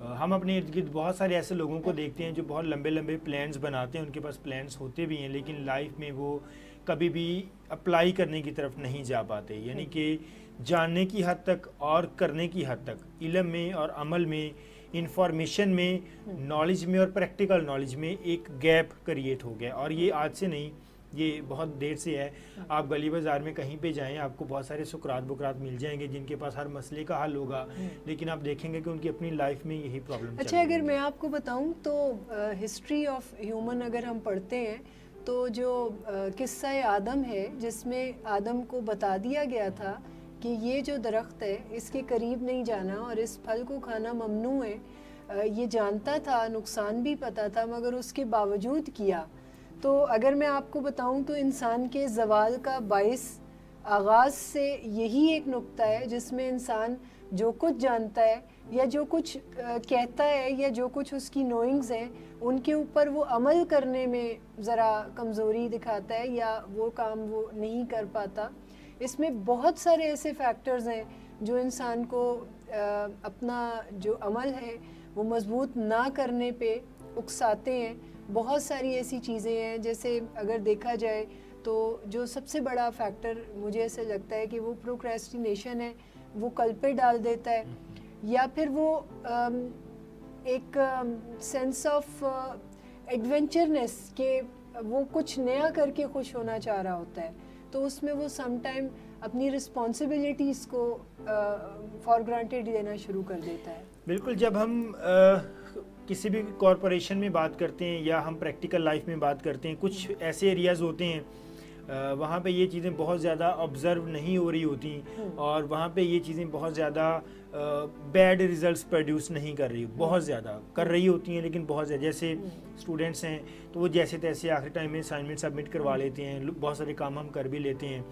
हम अपने इर्द गिर्द बहुत सारे ऐसे लोगों को देखते हैं जो बहुत लंबे लंबे प्लान्स बनाते हैं, उनके पास प्लान्स होते भी हैं लेकिन लाइफ में वो कभी भी अप्लाई करने की तरफ नहीं जा पाते, यानी कि जानने की हद तक और करने की हद तक, इल्म में और अमल में, इंफॉर्मेशन में, नॉलेज में और प्रैक्टिकल नॉलेज में एक गैप क्रिएट हो गया। और ये आज से नहीं, ये बहुत देर से है। आप गली बाज़ार में कहीं पे जाएं, आपको बहुत सारे सुकरात बुकरात मिल जाएंगे जिनके पास हर मसले का हल होगा, लेकिन आप देखेंगे कि उनकी अपनी लाइफ में यही प्रॉब्लम। अच्छा, अगर मैं आपको बताऊं तो हिस्ट्री ऑफ ह्यूमन अगर हम पढ़ते हैं तो जो किस्सा आदम है जिसमें आदम को बता दिया गया था कि ये जो दरख्त है इसके करीब नहीं जाना और इस फल को खाना ममनू है, ये जानता था, नुकसान भी पता था, मगर उसके बावजूद किया। तो अगर मैं आपको बताऊं तो इंसान के ज़वाल का बाइस आगाज़ से यही एक नुक्ता है जिसमें इंसान जो कुछ जानता है या जो कुछ कहता है या जो कुछ उसकी नोइंग्स हैं उनके ऊपर वो अमल करने में ज़रा कमज़ोरी दिखाता है या वो काम वो नहीं कर पाता। इसमें बहुत सारे ऐसे फैक्टर्स हैं जो इंसान को अपना जो अमल है वो मज़बूत ना करने पे उकसाते हैं। बहुत सारी ऐसी चीज़ें हैं, जैसे अगर देखा जाए तो जो सबसे बड़ा फैक्टर मुझे ऐसे लगता है कि वो प्रोक्रेस्टिनेशन है, वो कल पे डाल देता है, या फिर वो एक सेंस ऑफ एडवेंचरनेस के वो कुछ नया करके खुश होना चाह रहा होता है, तो उसमें वो सम टाइम अपनी रिस्पॉन्सिबिलिटीज़ को फॉर ग्रांटेड देना शुरू कर देता है। बिल्कुल, जब हम किसी भी कॉरपोरेशन में बात करते हैं या हम प्रैक्टिकल लाइफ में बात करते हैं, कुछ ऐसे एरियाज़ होते हैं वहाँ पे ये चीज़ें बहुत ज़्यादा ऑब्ज़र्व नहीं हो रही होती और वहाँ पे ये चीज़ें बहुत ज़्यादा बैड रिजल्ट्स प्रोड्यूस नहीं कर रही, बहुत ज़्यादा कर रही होती हैं लेकिन बहुत ज़्यादा। जैसे स्टूडेंट्स हैं तो वो जैसे तैसे आखिरी टाइम में असाइनमेंट सबमिट करवा लेते हैं, बहुत सारे काम हम कर भी लेते हैं,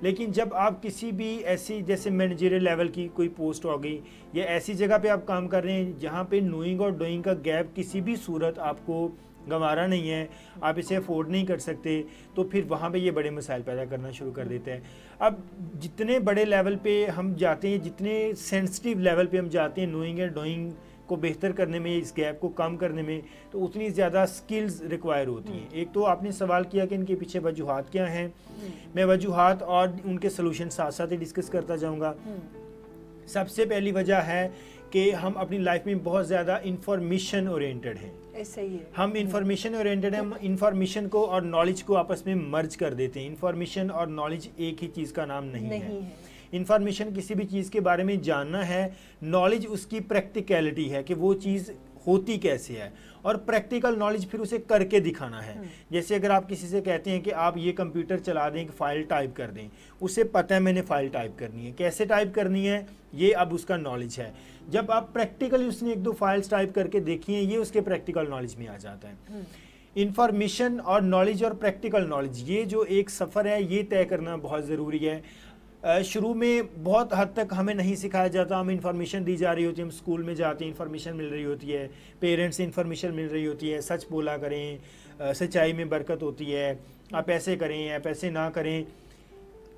लेकिन जब आप किसी भी ऐसी जैसे मैनेजरियल लेवल की कोई पोस्ट हो गई या ऐसी जगह पे आप काम कर रहे हैं जहाँ पे नोइंग और डूइंग का गैप किसी भी सूरत आपको गंवारा नहीं है, आप इसे अफोर्ड नहीं कर सकते, तो फिर वहाँ पे ये बड़े मसाइल पैदा करना शुरू कर देता है। अब जितने बड़े लेवल पे हम जाते हैं, जितने सेंसिटिव लेवल पे हम जाते हैं नोइंग एंड डूइंग को बेहतर करने में, इस गैप को कम करने में, तो उतनी ज़्यादा स्किल्स रिक्वायर होती हैं। एक तो आपने सवाल किया कि इनके पीछे वजूहात क्या हैं, मैं वजूहात और उनके सलूशन साथ साथ ही डिस्कस करता जाऊँगा। सबसे पहली वजह है कि हम अपनी लाइफ में बहुत ज़्यादा इंफॉर्मेशन ओरिएंटेड हैं। ऐसा ही है, हम इंफॉर्मेशन ओरिएंटेड हैं, हम इंफॉर्मेशन को और नॉलेज को आपस में मर्ज कर देते हैं। इंफॉर्मेशन और नॉलेज एक ही चीज़ का नाम नहीं है। इंफॉर्मेशन किसी भी चीज़ के बारे में जानना है, नॉलेज उसकी प्रैक्टिकलिटी है कि वो चीज़ होती कैसे है, और प्रैक्टिकल नॉलेज फिर उसे करके दिखाना है। जैसे अगर आप किसी से कहते हैं कि आप ये कंप्यूटर चला दें, कि फाइल टाइप कर दें, उसे पता है मैंने फाइल टाइप करनी है, कैसे टाइप करनी है ये अब उसका नॉलेज है। जब आप प्रैक्टिकली उसने 1-2 फाइल्स टाइप करके देखी हैं, ये उसके प्रैक्टिकल नॉलेज में आ जाता है। इंफॉर्मेशन और नॉलेज और प्रैक्टिकल नॉलेज, ये जो एक सफ़र है, ये तय करना बहुत ज़रूरी है। शुरू में बहुत हद तक हमें नहीं सिखाया जाता, हम इंफॉर्मेशन दी जा रही होती है, हम स्कूल में जाते हैं, इंफॉर्मेशन मिल रही होती है, पेरेंट्स से इंफॉर्मेशन मिल रही होती है, सच बोला करें, सच्चाई में बरकत होती है, आप ऐसे करें, आप ऐसे ना करें,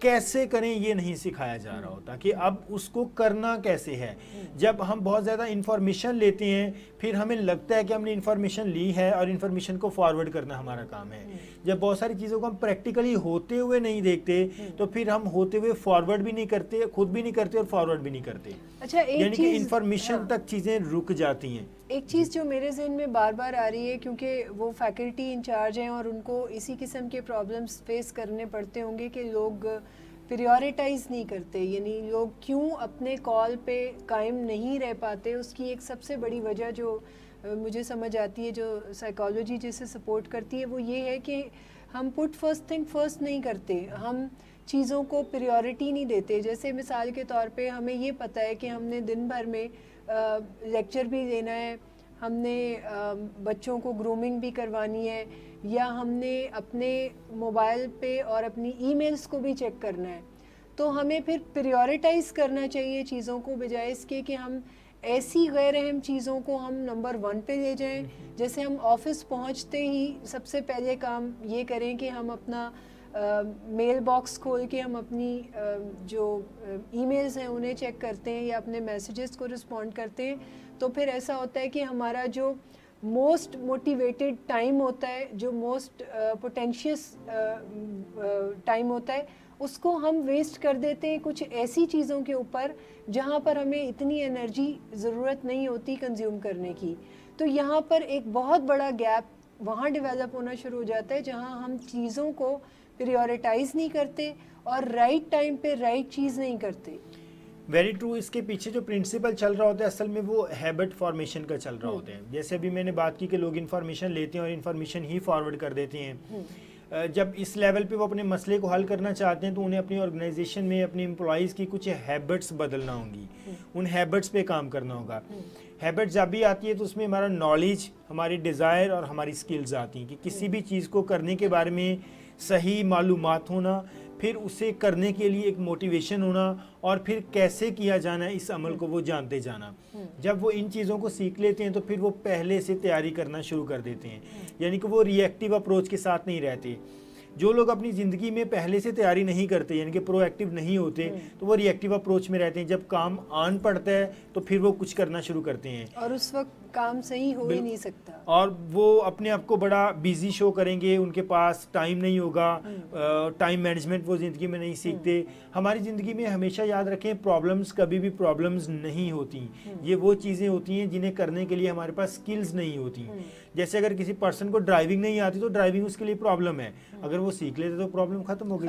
कैसे करें ये नहीं सिखाया जा रहा होता कि अब उसको करना कैसे है। जब हम बहुत ज़्यादा इंफॉर्मेशन लेते हैं, फिर हमें लगता है कि हमने इंफॉर्मेशन ली है और इंफॉर्मेशन को फॉरवर्ड करना हमारा काम है। जब बहुत सारी चीज़ों को हम प्रैक्टिकली होते हुए नहीं देखते, तो फिर हम होते हुए फॉरवर्ड भी नहीं करते, खुद भी नहीं करते और फॉरवर्ड भी नहीं करते। अच्छा, यानी कि इंफॉर्मेशन तक चीज़ें रुक जाती हैं। एक चीज़ जो मेरे जहन में बार बार आ रही है, क्योंकि वो फैकल्टी इंचार्ज हैं और उनको इसी किस्म के प्रॉब्लम्स फेस करने पड़ते होंगे कि लोग प्रायोरिटाइज नहीं करते, यानी लोग क्यों अपने कॉल पे कायम नहीं रह पाते। उसकी एक सबसे बड़ी वजह जो मुझे समझ आती है, जो साइकोलॉजी जिसे सपोर्ट करती है, वो ये है कि हम पुट फर्स्ट थिंग फर्स्ट नहीं करते, हम चीज़ों को प्रायोरिटी नहीं देते। जैसे मिसाल के तौर पे हमें ये पता है कि हमने दिन भर में लेक्चर भी देना है, हमने बच्चों को ग्रूमिंग भी करवानी है, या हमने अपने मोबाइल पे और अपनी ईमेल्स को भी चेक करना है। तो हमें फिर प्रायोरिटाइज़ करना चाहिए चीज़ों को, बजाय इसके कि हम ऐसी गैर अहम चीज़ों को हम नंबर 1 पे ले जाएं। जैसे हम ऑफिस पहुंचते ही सबसे पहले काम ये करें कि हम अपना मेल बॉक्स खोल के हम अपनी जो ईमेल्स हैं उन्हें चेक करते हैं या अपने मैसेजेस को रिस्पॉन्ड करते हैं। तो फिर ऐसा होता है कि हमारा जो मोस्ट मोटिवेटेड टाइम होता है, जो मोस्ट पोटेंशियस टाइम होता है, उसको हम वेस्ट कर देते हैं कुछ ऐसी चीज़ों के ऊपर जहाँ पर हमें इतनी एनर्जी ज़रूरत नहीं होती कंज्यूम करने की। तो यहाँ पर एक बहुत बड़ा गैप वहाँ डेवलप होना शुरू हो जाता है, जहाँ हम चीज़ों को प्रायोरिटाइज़ नहीं करते और राइट टाइम पे राइट चीज़ नहीं करते। Very true. इसके पीछे जो प्रिंसिपल चल रहा होता है असल में वो हैबिट फॉर्मेशन का चल रहा होता है। जैसे अभी मैंने बात की कि लोग इन्फॉर्मेशन लेते हैं और इन्फॉर्मेशन ही फॉरवर्ड कर देते हैं। जब इस लेवल पे वो अपने मसले को हल करना चाहते हैं तो उन्हें अपनी ऑर्गेनाइजेशन में अपने एम्प्लॉइज़ की कुछ हैबिट्स बदलना होंगी, उन हैबिट्स पे काम करना होगा। हैबिट जब भी आती है तो उसमें हमारा नॉलेज, हमारी डिज़ायर और हमारी स्किल्स आती हैं कि किसी भी चीज़ को करने के बारे में सही मालूमात होना, फिर उसे करने के लिए एक मोटिवेशन होना, और फिर कैसे किया जाना है इस अमल को वो जानते जाना। जब वो इन चीज़ों को सीख लेते हैं तो फिर वो पहले से तैयारी करना शुरू कर देते हैं, यानी कि वो रिएक्टिव अप्रोच के साथ नहीं रहते। जो लोग अपनी ज़िंदगी में पहले से तैयारी नहीं करते, यानी कि प्रोएक्टिव नहीं होते, तो वो रिएक्टिव अप्रोच में रहते हैं। जब काम आन पड़ता है तो फिर वो कुछ करना शुरू करते हैं और उस वक्त काम सही हो ही नहीं सकता, और वो अपने आप को बड़ा बिजी शो करेंगे, उनके पास टाइम नहीं होगा, टाइम मैनेजमेंट वो ज़िंदगी में नहीं सीखते। हमारी ज़िंदगी में हमेशा याद रखें, प्रॉब्लम्स कभी भी प्रॉब्लम्स नहीं होती, ये वो चीज़ें होती हैं जिन्हें करने के लिए हमारे पास स्किल्स नहीं होती। जैसे अगर किसी पर्सन को ड्राइविंग नहीं आती तो ड्राइविंग उसके लिए प्रॉब्लम है, अगर वो सीख लेते तो प्रॉब्लम खत्म हो गई।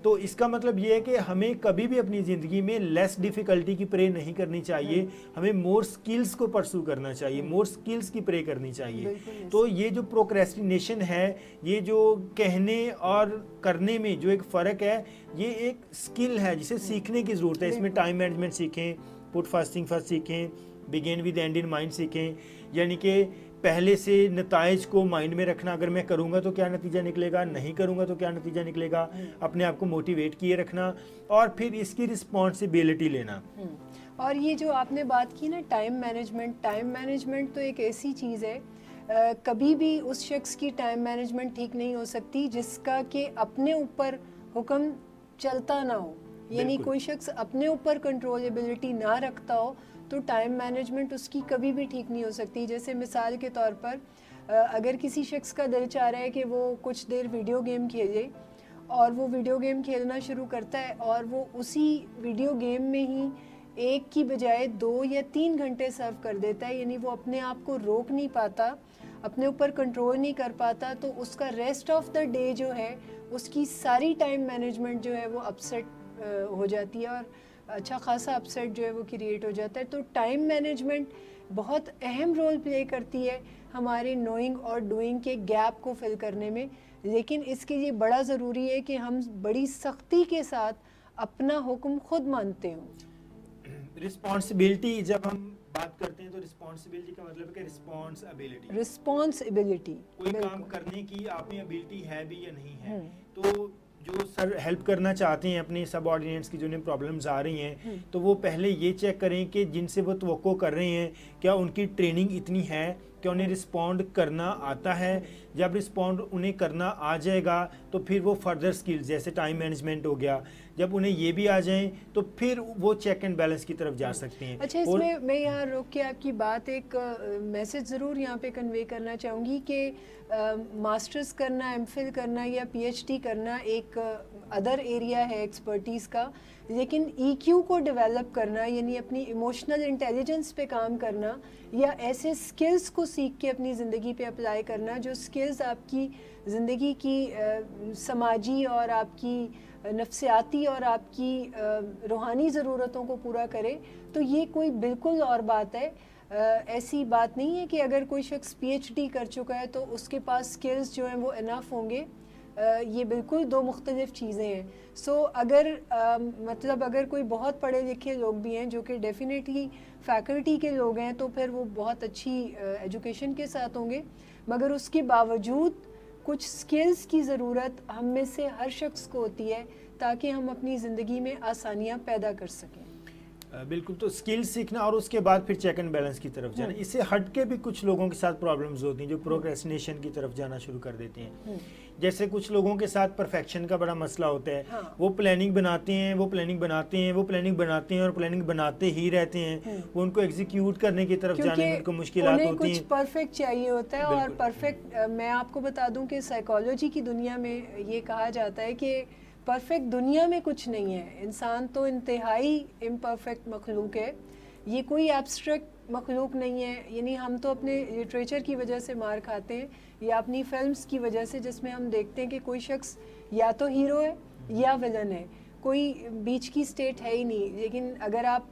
तो इसका मतलब ये है कि हमें कभी भी अपनी ज़िंदगी में लेस डिफ़िकल्टी की प्रे नहीं करनी चाहिए, हमें मोर स्किल्स को परस्यू करना चाहिए, मोर स्किल्स की प्रे करनी चाहिए। तो ये जो प्रोक्रेस्टिनेशन है, ये जो कहने और करने में जो एक फ़र्क है, ये एक स्किल है जिसे सीखने की ज़रूरत है। इसमें टाइम मैनेजमेंट सीखें, पुट फर्स्ट थिंग फर्स्ट सीखें, begin with and in mind सीखें, यानी कि पहले से नताइज को माइंड में रखना, अगर मैं करूँगा तो क्या नतीजा निकलेगा, नहीं करूँगा तो क्या नतीजा निकलेगा, अपने आप को मोटिवेट किए रखना और फिर इसकी रिस्पॉन्सिबिलिटी लेना। और ये जो आपने बात की ना टाइम मैनेजमेंट तो एक ऐसी चीज़ है, कभी भी उस शख्स की टाइम मैनेजमेंट ठीक नहीं हो सकती जिसका कि अपने ऊपर हुक्म चलता ना हो, यानी कोई शख्स अपने ऊपर कंट्रोलेबिलिटी ना रखता हो तो टाइम मैनेजमेंट उसकी कभी भी ठीक नहीं हो सकती। जैसे मिसाल के तौर पर अगर किसी शख्स का दिल चाह रहा है कि वो कुछ देर वीडियो गेम खेले और वो वीडियो गेम खेलना शुरू करता है और वो उसी वीडियो गेम में ही 1 की बजाय 2 या 3 घंटे सर्व कर देता है, यानी वो अपने आप को रोक नहीं पाता, अपने ऊपर कंट्रोल नहीं कर पाता, तो उसका रेस्ट ऑफ द डे जो है उसकी सारी टाइम मैनेजमेंट जो है वो अपसेट हो जाती है और अच्छा खासा अपसेट जो है वो क्रिएट हो जाता है। तो टाइम मैनेजमेंट बहुत अहम रोल प्ले करती है हमारे नोइंग और डूइंग के गैप को फिल करने में, लेकिन इसके लिए बड़ा ज़रूरी है कि हम बड़ी सख्ती के साथ अपना हुक्म खुद मानते हों। रिस्पॉन्सिबिलिटी, जब हम बात करते हैं तो रिस्पॉन्सिबिलिटी का मतलब है कि रिस्पॉन्सिबिलिटी कोई काम करने की आप में एबिलिटी है भी या नहीं है। तो जो सर हेल्प करना चाहते हैं अपने सबऑर्डिनेट्स की जो उन्हें प्रॉब्लम्स आ रही हैं, तो वो पहले ये चेक करें कि जिनसे वो तवक्को कर रहे हैं क्या उनकी ट्रेनिंग इतनी है, क्या उन्हें रिस्पॉन्ड करना आता है। जब रिस्पॉन्ड उन्हें करना आ जाएगा तो फिर वो फर्दर स्किल्स जैसे टाइम मैनेजमेंट हो गया, जब उन्हें ये भी आ जाएं तो फिर वो चेक एंड बैलेंस की तरफ जा सकते हैं। अच्छा, इसमें मैं यहाँ रोक के आपकी बात एक मैसेज ज़रूर यहाँ पे कन्वे करना चाहूँगी कि मास्टर्स करना, एमफिल करना या पीएचडी करना एक अदर एरिया है एक्सपर्टीज़ का, लेकिन ईक्यू को डेवलप करना यानी अपनी इमोशनल इंटेलिजेंस पे काम करना या ऐसे स्किल्स को सीख के अपनी ज़िंदगी पे अप्लाई करना जो स्किल्स आपकी ज़िंदगी की समाजी और आपकी नफ्सियाती और आपकी रूहानी ज़रूरतों को पूरा करे, तो ये कोई बिल्कुल और बात है। ऐसी बात नहीं है कि अगर कोई शख्स पीएचडी कर चुका है तो उसके पास स्किल्स जो हैं वो इनफ होंगे। ये बिल्कुल दो मुख्तलिफ चीज़ें हैं। सो अगर मतलब अगर कोई बहुत पढ़े लिखे लोग भी हैं जो कि डेफिनेटली फैकल्टी के लोग हैं तो फिर वो बहुत अच्छी एजुकेशन के साथ होंगे, मगर उसके बावजूद कुछ स्किल्स की ज़रूरत हम में से हर शख्स को होती है ताकि हम अपनी ज़िंदगी में आसानियाँ पैदा कर सकें। बिल्कुल, तो स्किल सीखना और उसके बाद फिर चेक एंड बैलेंस की तरफ जाना। इससे हट के भी कुछ लोगों के साथ प्रॉब्लम्स होती हैं जो प्रोक्रेस्टिनेशन की तरफ जाना शुरू कर देते हैं। जैसे कुछ लोगों के साथ परफेक्शन का बड़ा मसला होता है। हाँ। वो प्लानिंग बनाते हैं, वो प्लानिंग बनाते हैं, वो प्लानिंग बनाते हैं और प्लानिंग बनाते ही रहते हैं। वो उनको एग्जीक्यूट करने की तरफ जाने में उनको मुश्किलात होती हैं। कुछ परफेक्ट चाहिए होता है और परफेक्ट, मैं आपको बता दूं कि साइकोलॉजी की दुनिया में ये कहा जाता है कि परफेक्ट दुनिया में कुछ नहीं है। इंसान तो इंतहाई इम्परफेक्ट मखलूक है, ये कोई एब्स्ट्रैक्ट मखलूक नहीं है। यानी हम तो अपने लिटरेचर की वजह से मार खाते हैं या अपनी फिल्म्स की वजह से, जिसमें हम देखते हैं कि कोई शख्स या तो हीरो है या विलन है, कोई बीच की स्टेट है ही नहीं। लेकिन अगर आप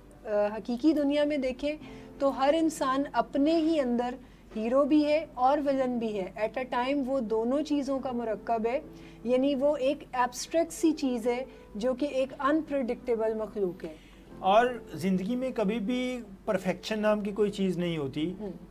हकीकी दुनिया में देखें तो हर इंसान अपने ही अंदर हीरो भी है और विलन भी है। एट अ टाइम वो दोनों चीज़ों का मुरक्कब है, यानी वो एक एब्स्ट्रैक्ट सी चीज़ है जो कि एक अनप्रेडिक्टेबल मखलूक है। और ज़िंदगी में कभी भी परफेक्शन नाम की कोई चीज़ नहीं होती।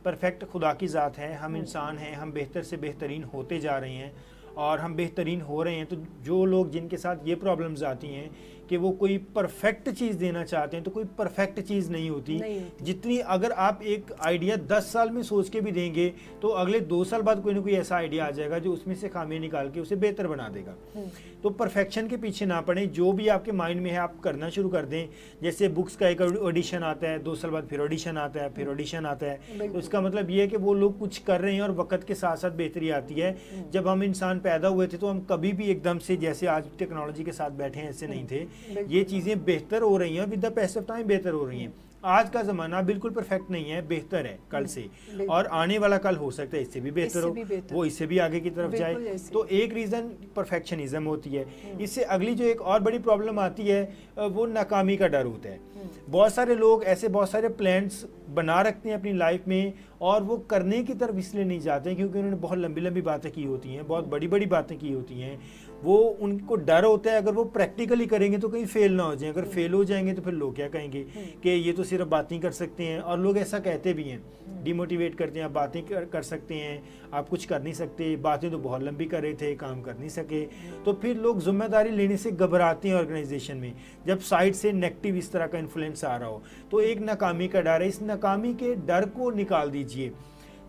परफेक्ट खुदा की ज़ात है, हम इंसान हैं, हम बेहतर से बेहतरीन होते जा रहे हैं और हम बेहतरीन हो रहे हैं। तो जो लोग जिनके साथ ये प्रॉब्लम्स आती हैं कि वो कोई परफेक्ट चीज़ देना चाहते हैं, तो कोई परफेक्ट चीज़ नहीं होती। जितनी अगर आप एक आइडिया 10 साल में सोच के भी देंगे तो अगले 2 साल बाद कोई ना कोई ऐसा आइडिया आ जाएगा जो उसमें से खामियां निकाल के उसे बेहतर बना देगा। तो परफेक्शन के पीछे ना पड़े, जो भी आपके माइंड में है आप करना शुरू कर दें। जैसे बुक्स का एक ऑडिशन आता है, 2 साल बाद फिर ऑडिशन आता है, फिर ऑडिशन आता है। तो इसका मतलब ये है कि वो लोग कुछ कर रहे हैं और वक्त के साथ साथ बेहतरी आती है। जब हम इंसान पैदा हुए थे तो हम कभी भी एकदम से जैसे आज टेक्नोलॉजी के साथ बैठे हैं ऐसे नहीं थे। ये चीज़ें बेहतर हो रही हैं, विद द पैस ऑफ टाइम बेहतर हो रही हैं। आज का ज़माना बिल्कुल परफेक्ट नहीं है, बेहतर है कल से, और आने वाला कल हो सकता है इससे भी बेहतर हो, वो इससे भी आगे की तरफ जाए। तो एक रीज़न परफेक्शनिज्म होती है। इससे अगली जो एक और बड़ी प्रॉब्लम आती है वो नाकामी का डर होता है। बहुत सारे लोग ऐसे बहुत सारे प्लान्स बना रखते हैं अपनी लाइफ में और वो करने की तरफ इसलिए नहीं जाते क्योंकि उन्होंने बहुत लंबी लंबी बातें की होती हैं, बहुत बड़ी बड़ी बातें की होती हैं। वो उनको डर होता है अगर वो प्रैक्टिकली करेंगे तो कहीं फेल ना हो जाए। अगर फेल हो जाएंगे तो फिर लोग क्या कहेंगे कि ये तो सिर्फ बातें कर सकते हैं, और लोग ऐसा कहते भी हैं, डिमोटिवेट करते हैं। आप बातें कर सकते हैं, आप कुछ कर नहीं सकते, बातें तो बहुत लंबी कर रहे थे, काम कर नहीं सके। तो फिर लोग जिम्मेदारी लेने से घबराते हैं ऑर्गेनाइजेशन में, जब साइड से नेगेटिव इस तरह का इन्फ्लुएंस आ रहा हो। तो एक नाकामी का डर है, इस नाकामी के डर को निकाल दीजिए।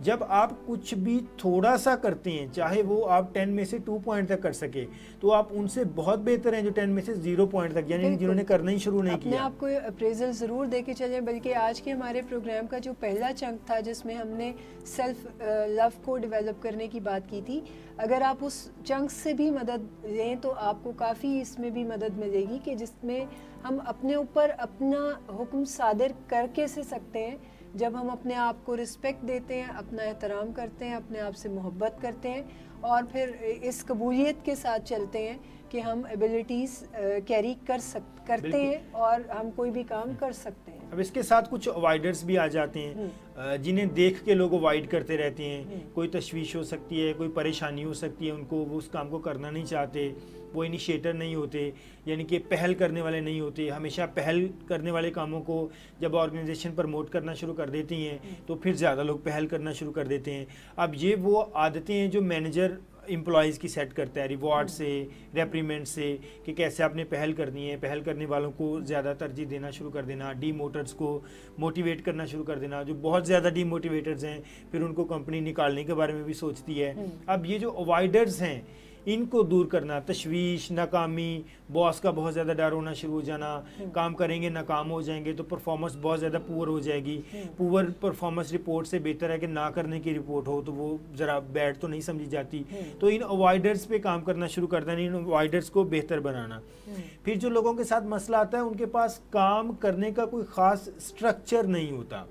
जब आप कुछ भी थोड़ा सा करते हैं, चाहे वो आप 10 में से 2 पॉइंट तक कर सके, तो आप उनसे बहुत बेहतर हैं जो 10 में से 0 पॉइंट तक, यानी जिन्होंने करना ही शुरू नहीं किया। आपको अप्रेजल ज़रूर दे के चलें। बल्कि आज के हमारे प्रोग्राम का जो पहला चंक था जिसमें हमने सेल्फ लव को डेवलप करने की बात की थी, अगर आप उस चंक से भी मदद लें तो आपको काफ़ी इसमें भी मदद मिलेगी कि जिसमें हम अपने ऊपर अपना हुक्म सादिर करके से सकते हैं। जब हम अपने आप को रिस्पेक्ट देते हैं, अपना एहतराम करते हैं, अपने आप से मोहब्बत करते हैं और फिर इस कबूलियत के साथ चलते हैं कि हम एबिलिटीज़ कैरी करते हैं और हम कोई भी काम कर सकते हैं। अब इसके साथ कुछ अवॉइडर्स भी आ जाते हैं जिन्हें देख के लोग अवॉइड करते रहते हैं। कोई तशवीश हो सकती है, कोई परेशानी हो सकती है उनको, वो उस काम को करना नहीं चाहते, वो इनिशिएटर नहीं होते, यानी कि पहल करने वाले नहीं होते। हमेशा पहल करने वाले कामों को जब ऑर्गेनाइजेशन प्रमोट करना शुरू कर देती हैं तो फिर ज़्यादा लोग पहल करना शुरू कर देते हैं। अब ये वो आदतें हैं जो मैनेजर एम्प्लॉयज़ की सेट करता है, रिवॉर्ड से, रेप्रीमेंट से, कि कैसे आपने पहल करनी है, पहल करने वालों को ज़्यादा तरजीह देना शुरू कर देना, डीमोटर्स को मोटिवेट करना शुरू कर देना। जो बहुत ज़्यादा डीमोटिवेटर्स हैं फिर उनको कंपनी निकालने के बारे में भी सोचती है। अब ये जो अवॉइडर्स हैं इनको दूर करना, तशवीश, नाकामी, बॉस का बहुत ज़्यादा डर होना शुरू हो जाना, काम करेंगे नाकाम हो जाएंगे तो परफॉर्मेंस बहुत ज़्यादा पुअर हो जाएगी। पुअर परफॉर्मेंस रिपोर्ट से बेहतर है कि ना करने की रिपोर्ट हो, तो वो ज़रा बैड तो नहीं समझी जाती। तो इन अवॉइडर्स पे काम करना शुरू कर देना, इन अवॉइडर्स को बेहतर बनाना। फिर जो लोगों के साथ मसला आता है उनके पास काम करने का कोई ख़ास स्ट्रक्चर नहीं होता,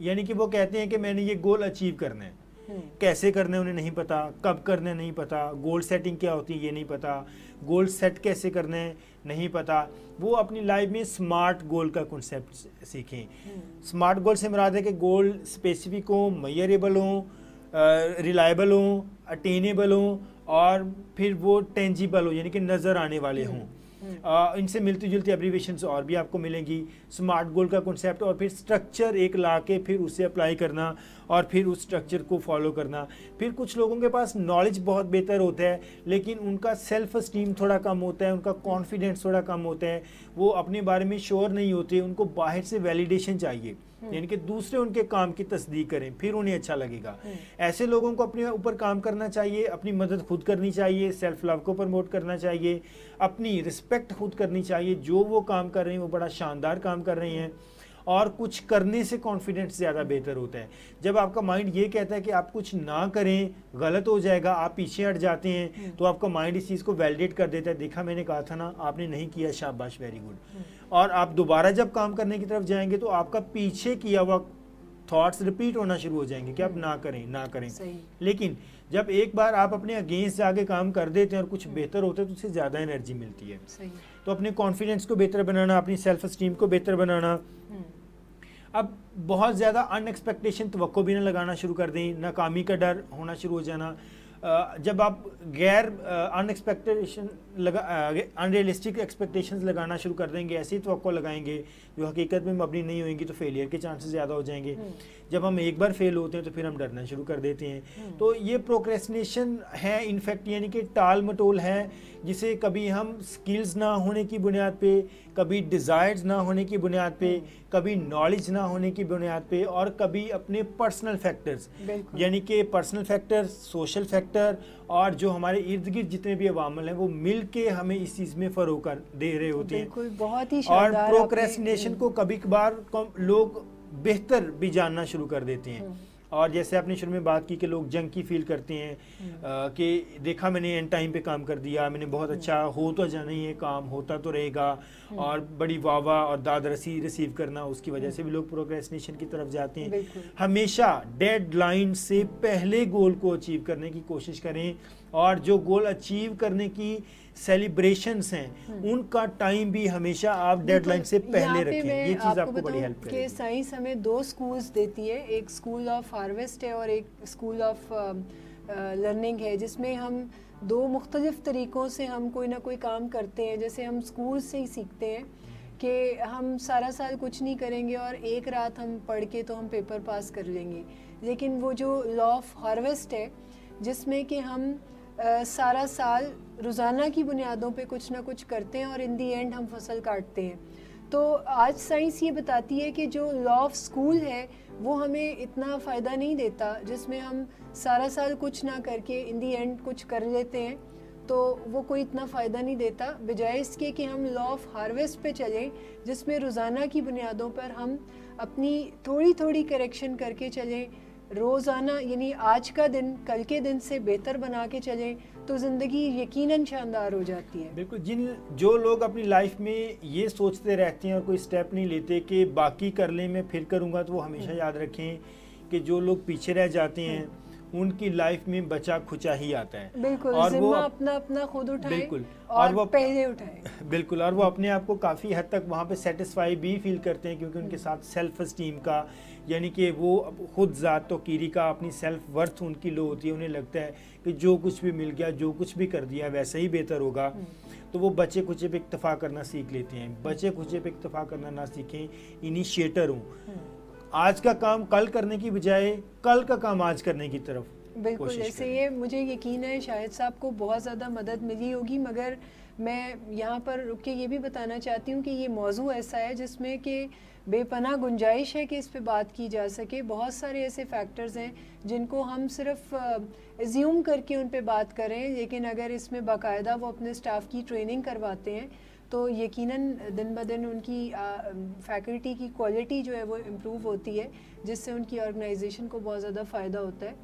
यानी कि वो कहते हैं कि मैंने ये गोल अचीव करना है, कैसे करना है उन्हें नहीं पता, कब करना है नहीं पता, गोल सेटिंग क्या होती है ये नहीं पता, गोल सेट कैसे करना है नहीं पता। वो अपनी लाइफ में स्मार्ट गोल का कॉन्सेप्ट सीखें। स्मार्ट गोल से मुराद है कि गोल स्पेसिफिक हो, मेजरेबल हो, रिलायबल हो, अटेनेबल हो और फिर वो टेंजिबल हो, यानी कि नज़र आने वाले हों। इनसे मिलती जुलती एब्रीवेशंस और भी आपको मिलेंगी। स्मार्ट गोल का कॉन्सेप्ट और फिर स्ट्रक्चर एक ला के फिर उसे अप्लाई करना और फिर उस स्ट्रक्चर को फॉलो करना। फिर कुछ लोगों के पास नॉलेज बहुत बेहतर होता है लेकिन उनका सेल्फ अस्टीम थोड़ा कम होता है, उनका कॉन्फिडेंस थोड़ा कम होता है, वो अपने बारे में श्योर नहीं होते, उनको बाहर से वैलिडेशन चाहिए, यानी कि दूसरे उनके काम की तस्दीक करें फिर उन्हें अच्छा लगेगा। ऐसे लोगों को अपने ऊपर काम करना चाहिए, अपनी मदद खुद करनी चाहिए, सेल्फ लव को प्रमोट करना चाहिए, अपनी रिस्पेक्ट खुद करनी चाहिए। जो वो काम कर रहे हैं वो बड़ा शानदार काम कर रहे हैं और कुछ करने से कॉन्फिडेंस ज़्यादा बेहतर होता है। जब आपका माइंड ये कहता है कि आप कुछ ना करें गलत हो जाएगा, आप पीछे हट जाते हैं, तो आपका माइंड इस चीज़ को वैलिडेट कर देता है, देखा मैंने कहा था ना, आपने नहीं किया, शाबाश, वेरी गुड। और आप दोबारा जब काम करने की तरफ जाएंगे तो आपका पीछे किया हुआ थॉट्स रिपीट होना शुरू हो जाएंगे कि आप ना करें ना करें। लेकिन जब एक बार आप अपने अगेंस्ट जाके काम कर देते हैं और कुछ बेहतर होता है तो उससे ज़्यादा एनर्जी मिलती है। तो अपने कॉन्फिडेंस को बेहतर बनाना, अपनी सेल्फ एस्टीम को बेहतर बनाना। अब बहुत ज़्यादा अनएक्सपेक्टेशन तवक्को भी ना लगाना शुरू कर दें, नाकामी का डर होना शुरू हो जाना। जब आप गैर अनरियलिस्टिक एक्सपेक्टेशंस लगाना शुरू कर देंगे, ऐसी तवक्को लगाएंगे जो हकीकत में मबनी नहीं होंगी, तो फेलियर के चांसेस ज़्यादा हो जाएंगे। जब हम एक बार फेल होते हैं तो फिर हम डरना शुरू कर देते हैं। तो ये प्रोक्रेस्टिनेशन है इनफैक्ट, यानी कि टाल मटोल है, जिसे कभी हम स्किल्स ना होने की बुनियाद पे, कभी डिज़ायर्स ना होने की बुनियाद पे, कभी नॉलेज ना होने की बुनियाद पे और कभी अपने पर्सनल फैक्टर्स, यानी कि पर्सनल फैक्टर, सोशल फैक्टर और जो हमारे इर्द गिर्द जितने भी अवामल हैं वो मिल के हमें इस चीज़ में फ़रोग़ दे रहे होते हैं। बहुत ही और प्रोक्रेस्टिनेशन को कभी कभार लोग बेहतर भी जानना शुरू कर देते हैं। और जैसे आपने शुरू में बात की कि लोग जंकी फील करते हैं कि देखा मैंने एंड टाइम पे काम कर दिया, मैंने बहुत अच्छा, हो तो जाना ही है, काम होता तो रहेगा, और बड़ी वाह और दादरसी रिसीव करना, उसकी वजह से भी लोग प्रोक्रेस्टिनेशन की तरफ जाते हैं। हमेशा डेडलाइन से पहले गोल को अचीव करने की कोशिश करें और जो गोल अचीव करने की सेलिब्रेशंस हैं उनका टाइम भी हमेशा आप डेडलाइन से पहले रखें। ये चीज़ आपको बड़ी हेल्प करेगी। कि साइंस हमें 2 स्कूल्स देती है, एक स्कूल ऑफ हार्वेस्ट है और एक स्कूल ऑफ लर्निंग है, जिसमें हम 2 मुख्तलिफ तरीक़ों से हम कोई ना कोई काम करते हैं। जैसे हम स्कूल से ही सीखते हैं कि हम सारा साल कुछ नहीं करेंगे और एक रात हम पढ़ के तो हम पेपर पास कर लेंगे। लेकिन वो जो लॉ ऑफ हार्वेस्ट है जिसमें कि हम सारा साल रोज़ाना की बुनियादों पे कुछ ना कुछ करते हैं और इन दी एंड हम फसल काटते हैं। तो आज साइंस ये बताती है कि जो लॉ ऑफ स्कूल है वो हमें इतना फ़ायदा नहीं देता, जिसमें हम सारा साल कुछ ना करके इन दी एंड कुछ कर लेते हैं, तो वो कोई इतना फ़ायदा नहीं देता। बजाय इसके कि हम लॉ ऑफ हार्वेस्ट पे चलें, जिसमें रोज़ाना की बुनियादों पर हम अपनी थोड़ी थोड़ी करेक्शन करके चलें, रोज़ाना यानी आज का दिन कल के दिन से बेहतर बना के चलें, तो ज़िंदगी यकीनन शानदार हो जाती है। बिल्कुल। जो लोग अपनी लाइफ में ये सोचते रहते हैं और कोई स्टेप नहीं लेते कि बाकी कर लें, मैं फिर करूँगा, तो वो हमेशा याद रखें कि जो लोग पीछे रह जाते हैं उनकी लाइफ में बचा खुचा ही आता है। बिल्कुल, और वो अपना अपना खुद उठाएं, बिल्कुल, और वो पहले उठाएं। बिल्कुल, और वो अपने आप को काफ़ी हद तक वहाँ पे सेटिस्फाई भी फील करते हैं, क्योंकि उनके साथ सेल्फ एस्टीम का, यानी कि वो खुद ज़ात तौकीरी का, अपनी सेल्फ वर्थ उनकी लो होती है। उन्हें लगता है कि जो कुछ भी मिल गया, जो कुछ भी कर दिया वैसे ही बेहतर होगा। तो वो बचे खुचे पे इक्तफा करना सीख लेते हैं। बचे खुचे पे इक्तफा करना ना सीखें, इनिशिएटर हूँ, आज का काम कल करने की बजाय कल का काम आज करने की तरफ बिल्कुल। जैसे ये मुझे यकीन है शाहिद साहब को बहुत ज़्यादा मदद मिली होगी, मगर मैं यहाँ पर रुक के ये भी बताना चाहती हूँ कि ये मौजू ऐसा है जिसमें कि बेपनाह गुंजाइश है कि इस पे बात की जा सके। बहुत सारे ऐसे फैक्टर्स हैं जिनको हम सिर्फ एज्यूम करके उन पे बात करें, लेकिन अगर इसमें बाकायदा वो अपने स्टाफ की ट्रेनिंग करवाते हैं तो यकीनन दिन ब दिन उनकी फैकल्टी की क्वालिटी जो है वो इम्प्रूव होती है, जिससे उनकी ऑर्गेनाइजेशन को बहुत ज़्यादा फ़ायदा होता है।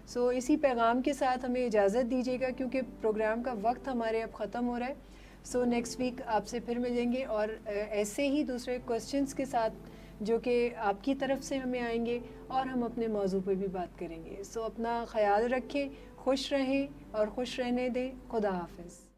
सो इसी पैगाम के साथ हमें इजाज़त दीजिएगा, क्योंकि प्रोग्राम का वक्त हमारे अब ख़त्म हो रहा है। सो नेक्स्ट वीक आपसे फिर मिलेंगे और ऐसे ही दूसरे क्वेश्चंस के साथ जो कि आपकी तरफ से हमें आएंगे, और हम अपने मौजू पे भी बात करेंगे। सो अपना ख्याल रखें, खुश रहें और खुश रहने दें। खुदा हाफिज़।